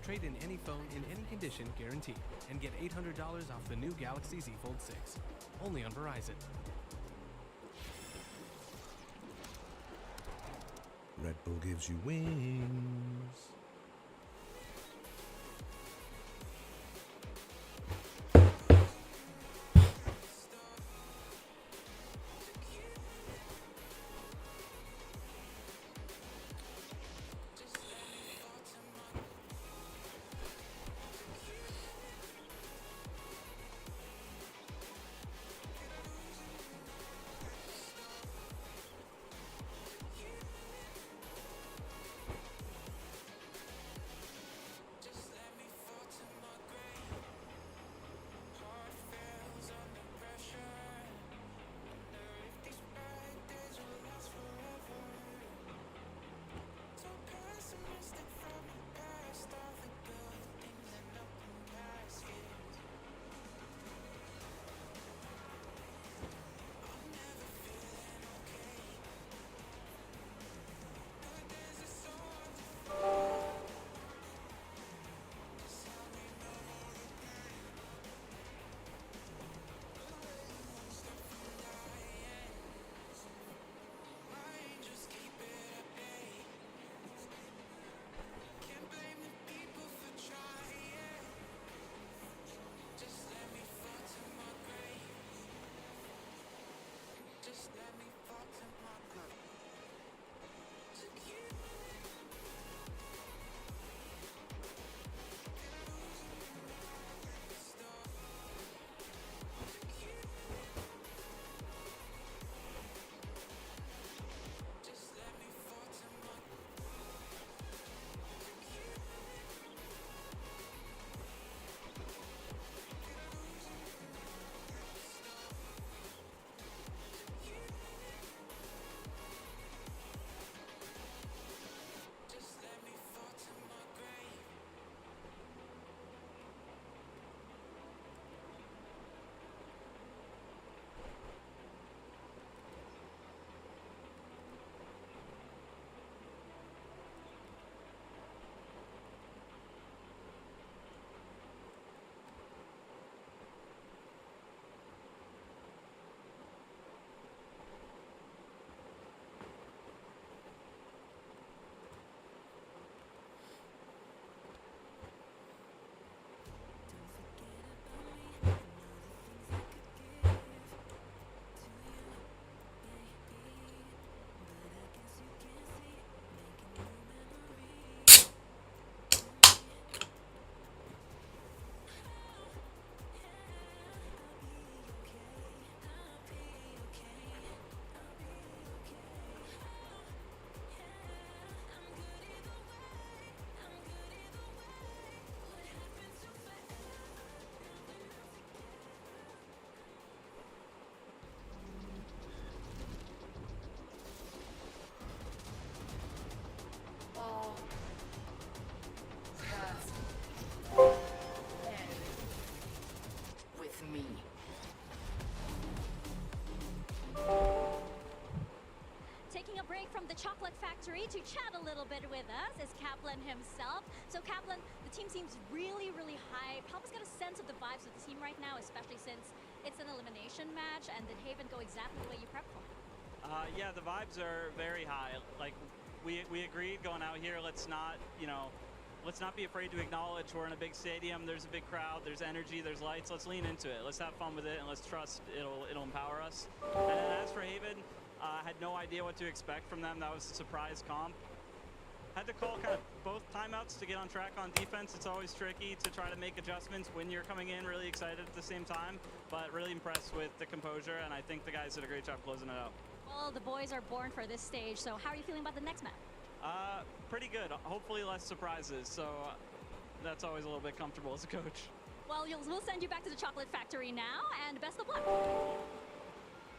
Trade in any phone in any condition guaranteed and get $800 off the new Galaxy Z Fold 6. Only on Verizon. Red Bull gives you wings. Chocolate Factory to chat a little bit with us is Kaplan himself. So Kaplan, the team seems really, really hyped. Help us get a sense of the vibes of the team right now, especially since it's an elimination match, and did Haven go exactly the way you prepped for? Yeah, the vibes are very high. Like, we agreed going out here, let's not, let's not be afraid to acknowledge we're in a big stadium, there's a big crowd, there's energy, there's lights, let's lean into it. Let's have fun with it, and let's trust it'll empower us. And then as for Haven, I had no idea what to expect from them. That was a surprise comp. Had to call kind of both timeouts to get on track on defense. It's always tricky to try to make adjustments when you're coming in really excited at the same time, but really impressed with the composure, and I think the guys did a great job closing it out. Well, the boys are born for this stage, so how are you feeling about the next map? Pretty good. Hopefully less surprises, so that's always a little bit comfortable as a coach. Well, we'll send you back to the Chocolate Factory now, and best of luck.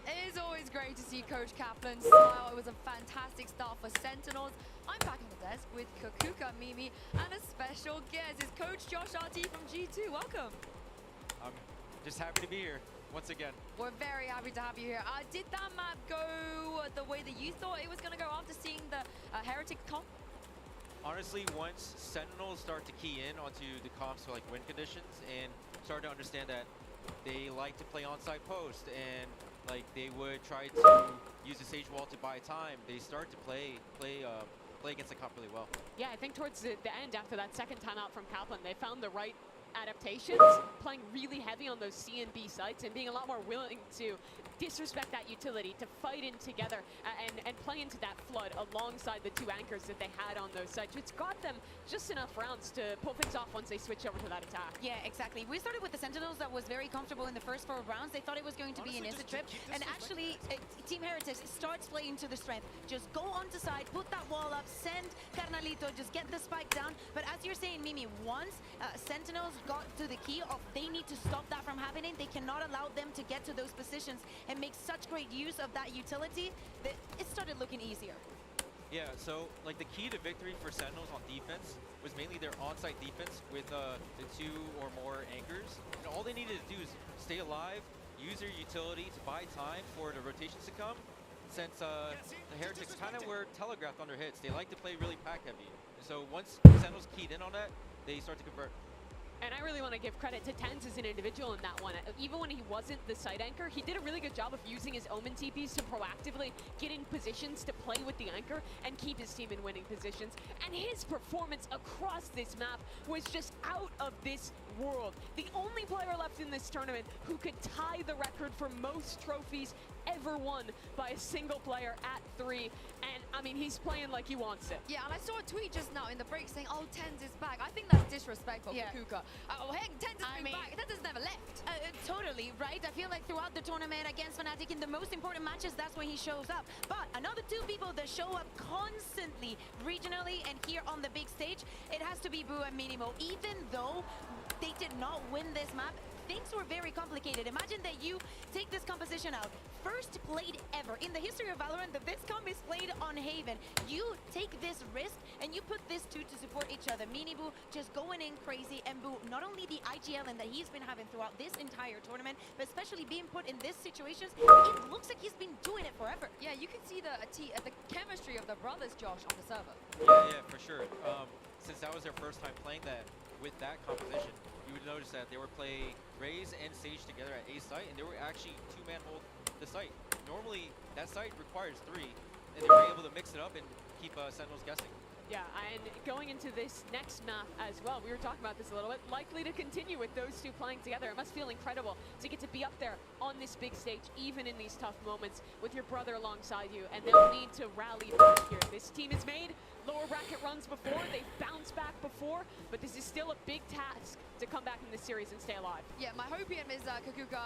It is always great to see Coach Kaplan smile. It was a fantastic start for Sentinels. I'm back on the desk with Kakuka, Mimi, and a special guest is Coach Josh RT from G2. Welcome. I'm just happy to be here once again. We're very happy to have you here. Did that map go the way that you thought it was going to go after seeing the Heretic comp? Honestly, once Sentinels start to key in onto the comps for like win conditions and start to understand that they like to play onside post and like they would try to use the Sage Wall to buy time, they start to play against the comp really well. Yeah, I think towards the end, after that second timeout from Kaplan, they found the right adaptations, playing really heavy on those C and B sites and being a lot more willing to disrespect that utility, to fight in together and play into that flood alongside the two anchors that they had on those sites, which got them just enough rounds to pull things off once they switch over to that attack. Yeah, exactly. We started with the Sentinels that was very comfortable in the first 4 rounds. They thought it was going to be an instant trip, and actually Team Heretics starts playing to the strength. Just go onto side, put that wall up, send Carnalito, just get the spike down. But as you're saying, Mimi, once Sentinels got to the key of they need to stop that from happening, they cannot allow them to get to those positions and make such great use of that utility that it started looking easier. Yeah, so like the key to victory for Sentinels on defense was mainly their on-site defense with the 2 or more anchors. And all they needed to do is stay alive, use their utility to buy time for the rotations to come. Since the Heretics kind of were telegraphed on their hits, they like to play really pack heavy. And so once Sentinels keyed in on that, they start to convert. And I really want to give credit to Tens as an individual in that one. Even when he wasn't the site anchor, he did a really good job of using his Omen TPs to proactively get in positions to play with the anchor and keep his team in winning positions. And his performance across this map was just out of this world. The only player left in this tournament who could tie the record for most trophies ever won by a single player at 3. And I mean, he's playing like he wants it. Yeah, and I saw a tweet just now in the break saying, oh, Tens is back. I think that's disrespectful for Kuka. Oh, heck, Tens has been back. Tens has never left. Totally, right? I feel like throughout the tournament against Fnatic in the most important matches, that's when he shows up. But another 2 people that show up constantly, regionally and here on the big stage, it has to be Boo and Minimo. Even though they did not win this map, things were very complicated. Imagine that you take this composition out. First played ever in the history of VALORANT that this comp is played on Haven. You take this risk and you put this 2 to support each other. Miniboo just going in crazy, and Boo, not only the IGL and that he's been having throughout this entire tournament, but especially being put in these situations, it looks like he's been doing it forever. Yeah, you can see the chemistry of the brothers, Josh, on the server. Yeah, for sure. Since that was their first time playing that with that composition, you would notice that they were playing Raze and Sage together at A site, and they were actually 2-man hold the site. Normally, that site requires 3, and they were able to mix it up and keep Sentinels guessing. Yeah, and going into this next map as well, we were talking about this a little bit, likely to continue with those 2 playing together. It must feel incredible to get to be up there on this big stage, even in these tough moments, with your brother alongside you, and they'll need to rally back here. This team is made lower bracket runs before, they've bounced back before, but this is still a big task to come back in this series and stay alive. Yeah, my hopium is Kakuka,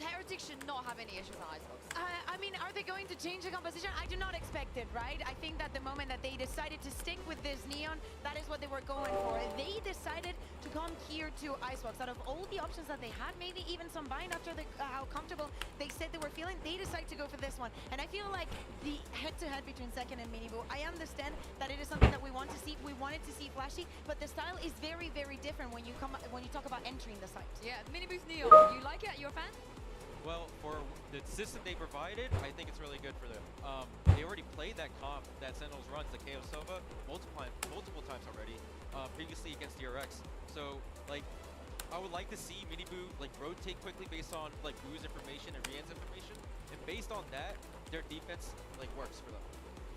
Heretics should not have any issues on Icebox. I mean, are they going to change the composition? I do not expect it, right? I think that the moment that they decided to stick with this Neon, that is what they were going for. They decided to come here to Icebox. Out of all the options that they had, maybe even some bind after how comfortable they said they were feeling, they decided to go for this one. And I feel like the head-to-head between Second and Miniboo, I understand that it is something that we want to see. We wanted to see flashy, but the style is very, very different when you talk about entering the site. Yeah, Miniboo's Neon. You like it? You're a fan? Well, for the system they provided, I think it's really good for them. They already played that comp that Sentinels runs, the KO-SOVA, multiple times already, previously against DRX. So, like, I would like to see Miniboo like rotate quickly based on like Boo's information and Rian's information, and based on that, their defense like works for them.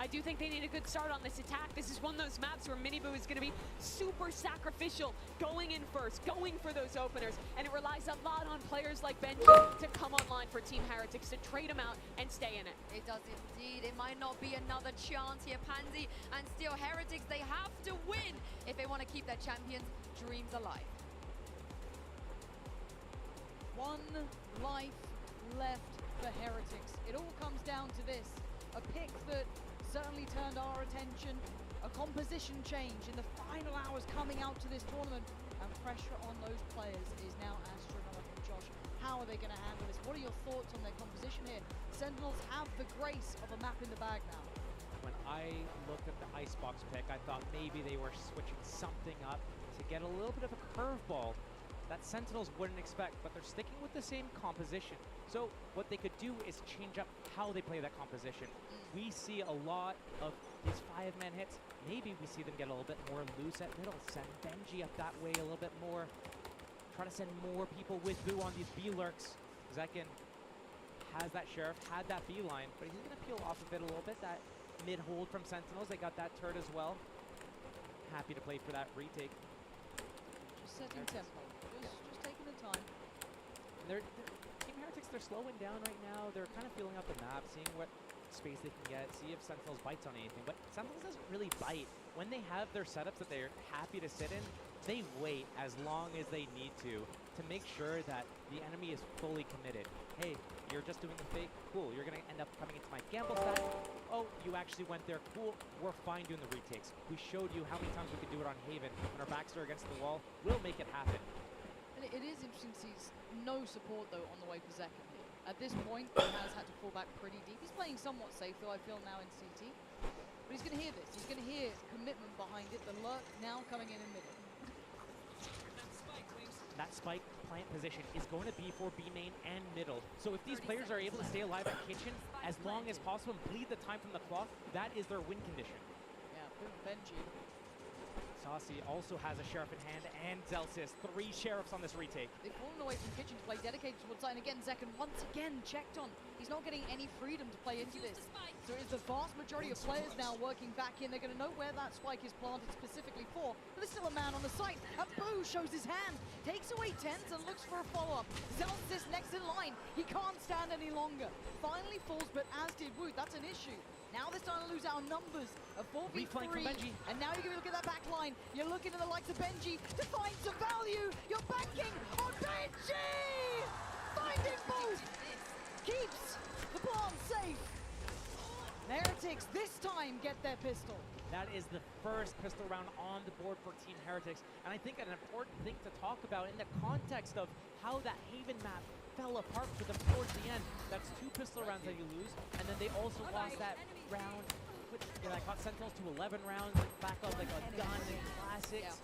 I do think they need a good start on this attack. This is one of those maps where Miniboo is going to be super sacrificial, going in first, going for those openers, and it relies a lot on players like Benji to come online for Team Heretics, to trade them out and stay in it. It does indeed. It might not be another chance here, Pansy, and still Heretics, they have to win if they want to keep their champions' dreams alive. One life left for Heretics. It all comes down to this. A pick that certainly turned our attention. A composition change in the final hours coming out to this tournament. And pressure on those players is now astronomical. Josh, how are they going to handle this? What are your thoughts on their composition here? Sentinels have the grace of a map in the bag now. When I looked at the Icebox pick, I thought maybe they were switching something up to get a little bit of a curveball that Sentinels wouldn't expect, but they're sticking with the same composition. So what they could do is change up how they play that composition. We see a lot of these 5-man hits. Maybe we see them get a little bit more loose at middle, send Benji up that way a little bit more, try to send more people with Boo on these B lurks. Zekin has that Sheriff, had that B line, but he's gonna peel off of it a little bit. That mid hold from Sentinels, they got that turret as well. Happy to play for that retake. Just setting tempo, just taking the time. Team Heretics, they're slowing down right now. They're kind of feeling out the map, seeing what space they can get, see if Sentinels bites on anything. But Sentinels doesn't really bite. When they have their setups that they're happy to sit in, they wait as long as they need to make sure that the enemy is fully committed. Hey, you're just doing the fake? Cool, you're gonna end up coming into my gamble stack. Oh, you actually went there, cool, we're fine doing the retakes. We showed you how many times we could do it on Haven. When our backs are against the wall, we'll make it happen. And it is interesting to see no support, though, on the way for Zekin here. At this point, he has had to fall back pretty deep. He's playing somewhat safe, though, I feel, now in CT. But he's going to hear this. He's going to hear commitment behind it. The lurk now coming in middle. That spike plant position is going to be for B main and middle. So if these players are able to stay alive at kitchen as long as possible and bleed the time from the clock, that is their win condition. Yeah, boom, Benji. Saucy also has a Sheriff in hand and Zelsis. 3 Sheriffs on this retake. They've fallen away from kitchen to play dedicated towards side. And again, Zekin once again checked on. He's not getting any freedom to play into this. So it is the vast majority of players now working back in. They're going to know where that spike is planted specifically for. But there's still a man on the site. And Boo shows his hand. Takes away Tens and looks for a follow-up. Zelsis next in line. He can't stand any longer. Finally falls, but as did Woot. That's an issue. Now they're starting to lose our numbers of 4v3, and now you're going to look at that back line. You're looking at the likes of Benji to find some value. You're banking on Benji! Finding both! Keeps the bomb safe. Heretics this time get their pistol. That is the first pistol round on the board for Team Heretics, and I think an important thing to talk about in the context of how that Haven map fell apart for them towards the end. That's 2 pistol rounds that you lose, and then they also lost that round, which that got Sentinels to 11 rounds, back up like a gun in classics.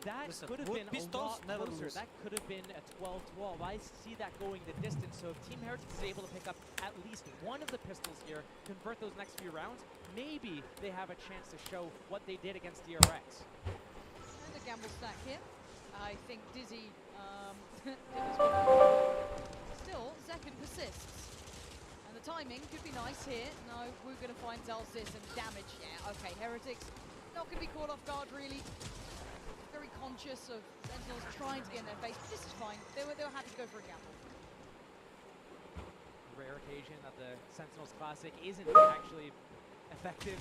That could have been a lot closer. That could have been a 12-12. I see that going the distance. So if Team Heretics is able to pick up at least one of the pistols here, convert those next few rounds, maybe they have a chance to show what they did against DRX. And a gamble stack here. I think Dizzy still, Zekin persists. And the timing could be nice here. No, we're going to find Zelsis and damage. Yeah, okay, Heretics not going to be caught off guard, really. Very conscious of Sentinels trying to get in their face, but this is fine. They were happy to go for a gamble. Rare occasion that the Sentinels Classic isn't actually effective,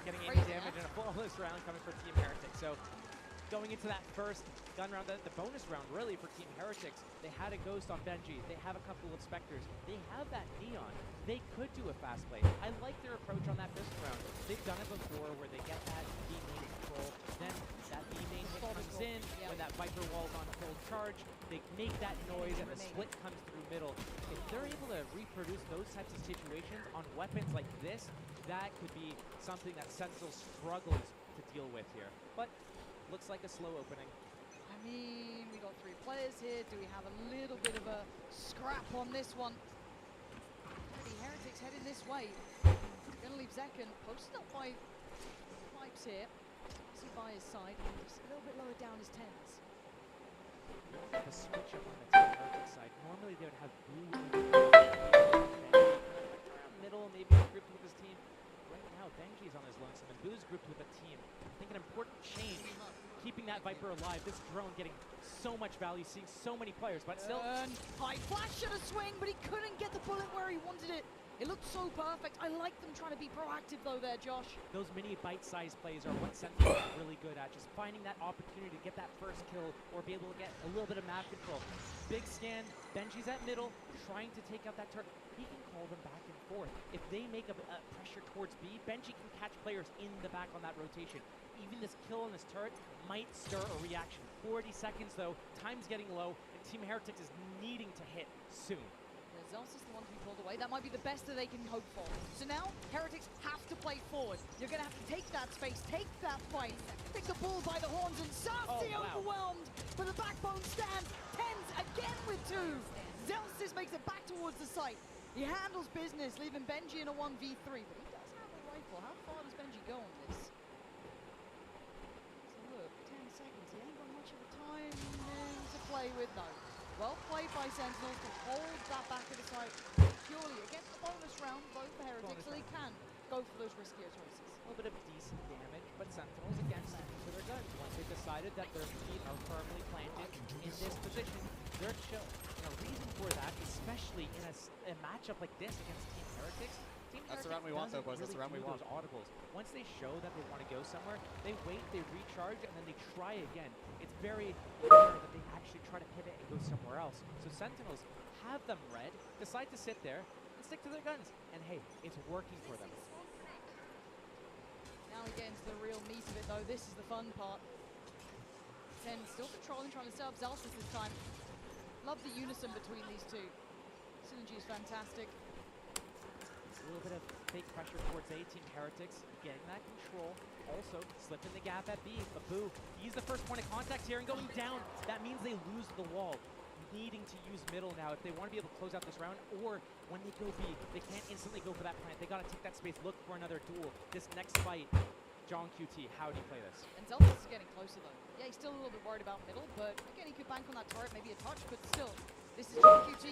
getting any damage in a flawless round coming for Team Heretics. So going into that first gun round, the bonus round really for Team Heretics, they had a Ghost on Benji, they have a couple of Spectres, they have that Neon. They could do a fast play. I like their approach on that pistol round. They've done it before where they get that B main control, then that B main hit comes in, when that Viper wall's on full charge, they make that noise and the split comes through middle. If they're able to reproduce those types of situations on weapons like this, that could be something that Sentinel struggles to deal with here. But looks like a slow opening. I mean, we got 3 players here. Do we have a little bit of a scrap on this one? The Heretics heading this way. Gonna leave Zekken posted up by pipes here. See by his side, and just a little bit lower down his 10s. The switch up on the Team Heretics side. Normally they would have Boo around middle, maybe grouped with his team. Right now, Benji's on his lonesome, and Boo's grouped with a team. I think an important change, keeping that Viper alive. This drone getting so much value, seeing so many players, but still. High flash and a swing, but he couldn't get the bullet where he wanted it. It looked so perfect. I like them trying to be proactive though there, Josh. Those mini bite-sized plays are what Sentinels are really good at. Just finding that opportunity to get that first kill or be able to get a little bit of map control. Big scan, Benji's at middle, trying to take out that turret. He can call them back and forth. If they make a pressure towards B, Benji can catch players in the back on that rotation. Even this kill on this turret might stir a reaction. 40 seconds though, time's getting low, and Team Heretics is needing to hit soon. Zelsis is the one to be pulled away. That might be the best that they can hope for. So now, Heretics have to play forward. You're going to have to take that space, take that fight, take the bull by the horns, and Safti overwhelmed. But the backbone stands. Tens again with 2. Zelsis makes it back towards the site. He handles business, leaving Benji in a 1v3. But he does have a rifle. How far does Benji go on this? So look, 10 seconds. He ain't got much of a time to play with, no. Well played by Sentinels to hold that back of the site purely against the bonus round, both for Heretics, so they can go for those riskier choices. A little bit of decent damage, but Sentinels again sticking to their guns. Once they've decided that their feet are firmly planted in this position, they're chill. And a reason for that, especially in a matchup like this against Team Heretics, that's the round we want though, boys. That's the round we want. Those audibles. Once they show that they want to go somewhere, they wait, they recharge, and then they try again. It's very rare that they actually try to pivot and go somewhere else. So Sentinels have them red, decide to sit there and stick to their guns. And hey, it's working for them. Now we get into the real meat of it though. This is the fun part. 10 still controlling, trying to set up Zelsis this time. Love the unison between these two. Synergy is fantastic. A little bit of fake pressure towards A, Team Heretics, getting that control. Also, slipping the gap at B, but Boo, he's the first point of contact here and going down. That means they lose the wall. Needing to use middle now if they want to be able to close out this round, or when they go B, they can't instantly go for that plant. They got to take that space, look for another duel. This next fight, John QT, how do you play this? And Zelsis is getting closer though. Yeah, he's still a little bit worried about middle, but again, he could bank on that turret, maybe a touch, but still. This is John QT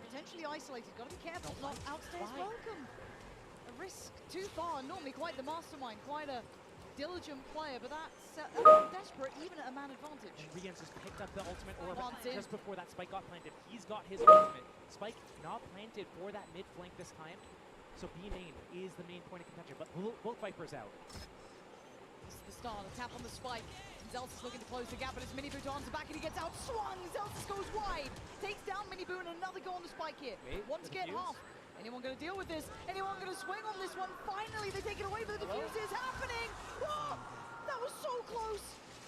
potentially isolated. Got to be careful, not outstays welcome. A risk too far. Normally quite the mastermind, quite a diligent player, but that's desperate even at a man advantage. And Rian's just picked up the ultimate orb just before that spike got planted. He's got his ultimate. Spike not planted for that mid flank this time, so B main is the main point of contention, but both Vipers out. This is the start, a tap on the spike. Zelsis looking to close the gap, but it's Miniboo to answer back, and he gets out swung. Zelsis goes wide, takes down Miniboo, and another go on the spike here. Want to get half. Anyone going to deal with this? Anyone going to swing on this one? Finally, they take it away, but the defuse is happening. Whoa! That was so close.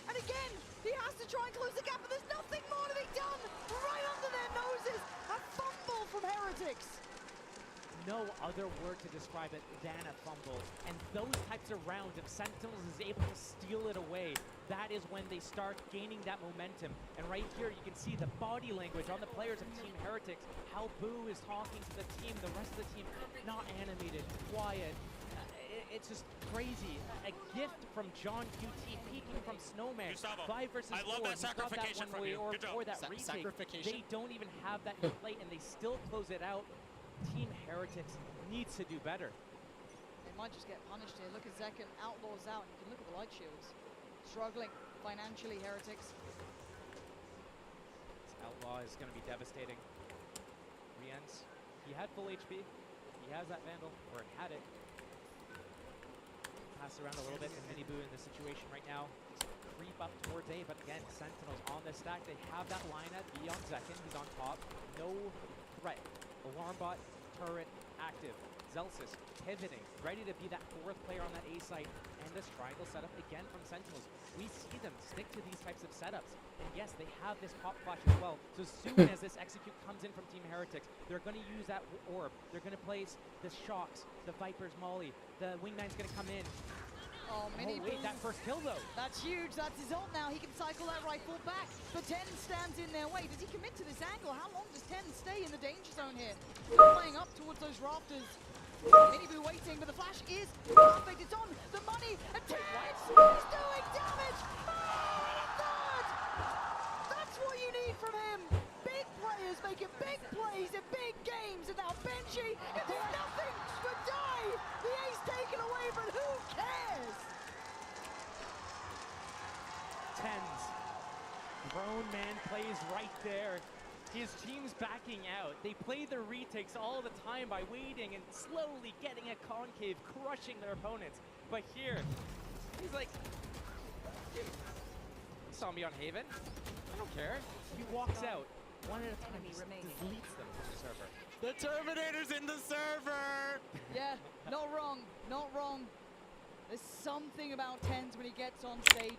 And again, he has to try and close the gap, but there's nothing more to be done. Right under their noses, a fumble from Heretics. No other word to describe it than a fumble. And those types of rounds, if Sentinels is able to steal it away, that is when they start gaining that momentum. And right here, you can see the body language on the players of Team Heretics, how Boo is talking to the team, the rest of the team, not animated, quiet. It's just crazy. A gift from John QT, peeking from Snowman. Gustavo, 5 versus 4. I love that sacrification from you. Good job. Or that retake. They don't even have that in play, and they still close it out. Team Heretics needs to do better. They might just get punished here. Look at Zekken, Outlaws out, and you can look at the light shields. Struggling financially, Heretics. This Outlaw is going to be devastating. Rienz, he had full HP. He has that Vandal, or he had it. Pass around a little bit, and Miniboo in this situation right now. Creep up towards A, but again, Sentinels on the stack. They have that line at B on Zekken. He's on top. No threat. Alarm bot, turret, active. Zelsis pivoting, ready to be that 4th player on that A site. And this triangle setup again from Sentinels. We see them stick to these types of setups. And yes, they have this pop flash as well. So soon as this execute comes in from Team Heretics, they're going to use that orb. They're going to place the shocks, the Viper's Molly. The Wingman's going to come in. Oh, Mini wait, Boo. that first kill though. That's huge. That's his ult now. He can cycle that rifle back. But 10 stands in their way. Does he commit to this angle? How long does 10 stay in the danger zone here? Playing up towards those rafters. Mini Boo waiting, but the flash is perfect. It's on the money. And 10 is doing damage. Oh, third! That's what you need from him. Big players making big plays in big games. And now Benji is doing nothing but die. The ace taken away, but who cares? Tens. Grown man plays right there. His team's backing out. They play their retakes all the time by waiting and slowly getting a concave, crushing their opponents. But here, he's like, saw me on Haven. I don't care. He walks out. One at a time, just deletes them from the server. The Terminator's in the server! Yeah, not wrong, not wrong. There's something about 10s when he gets on stage.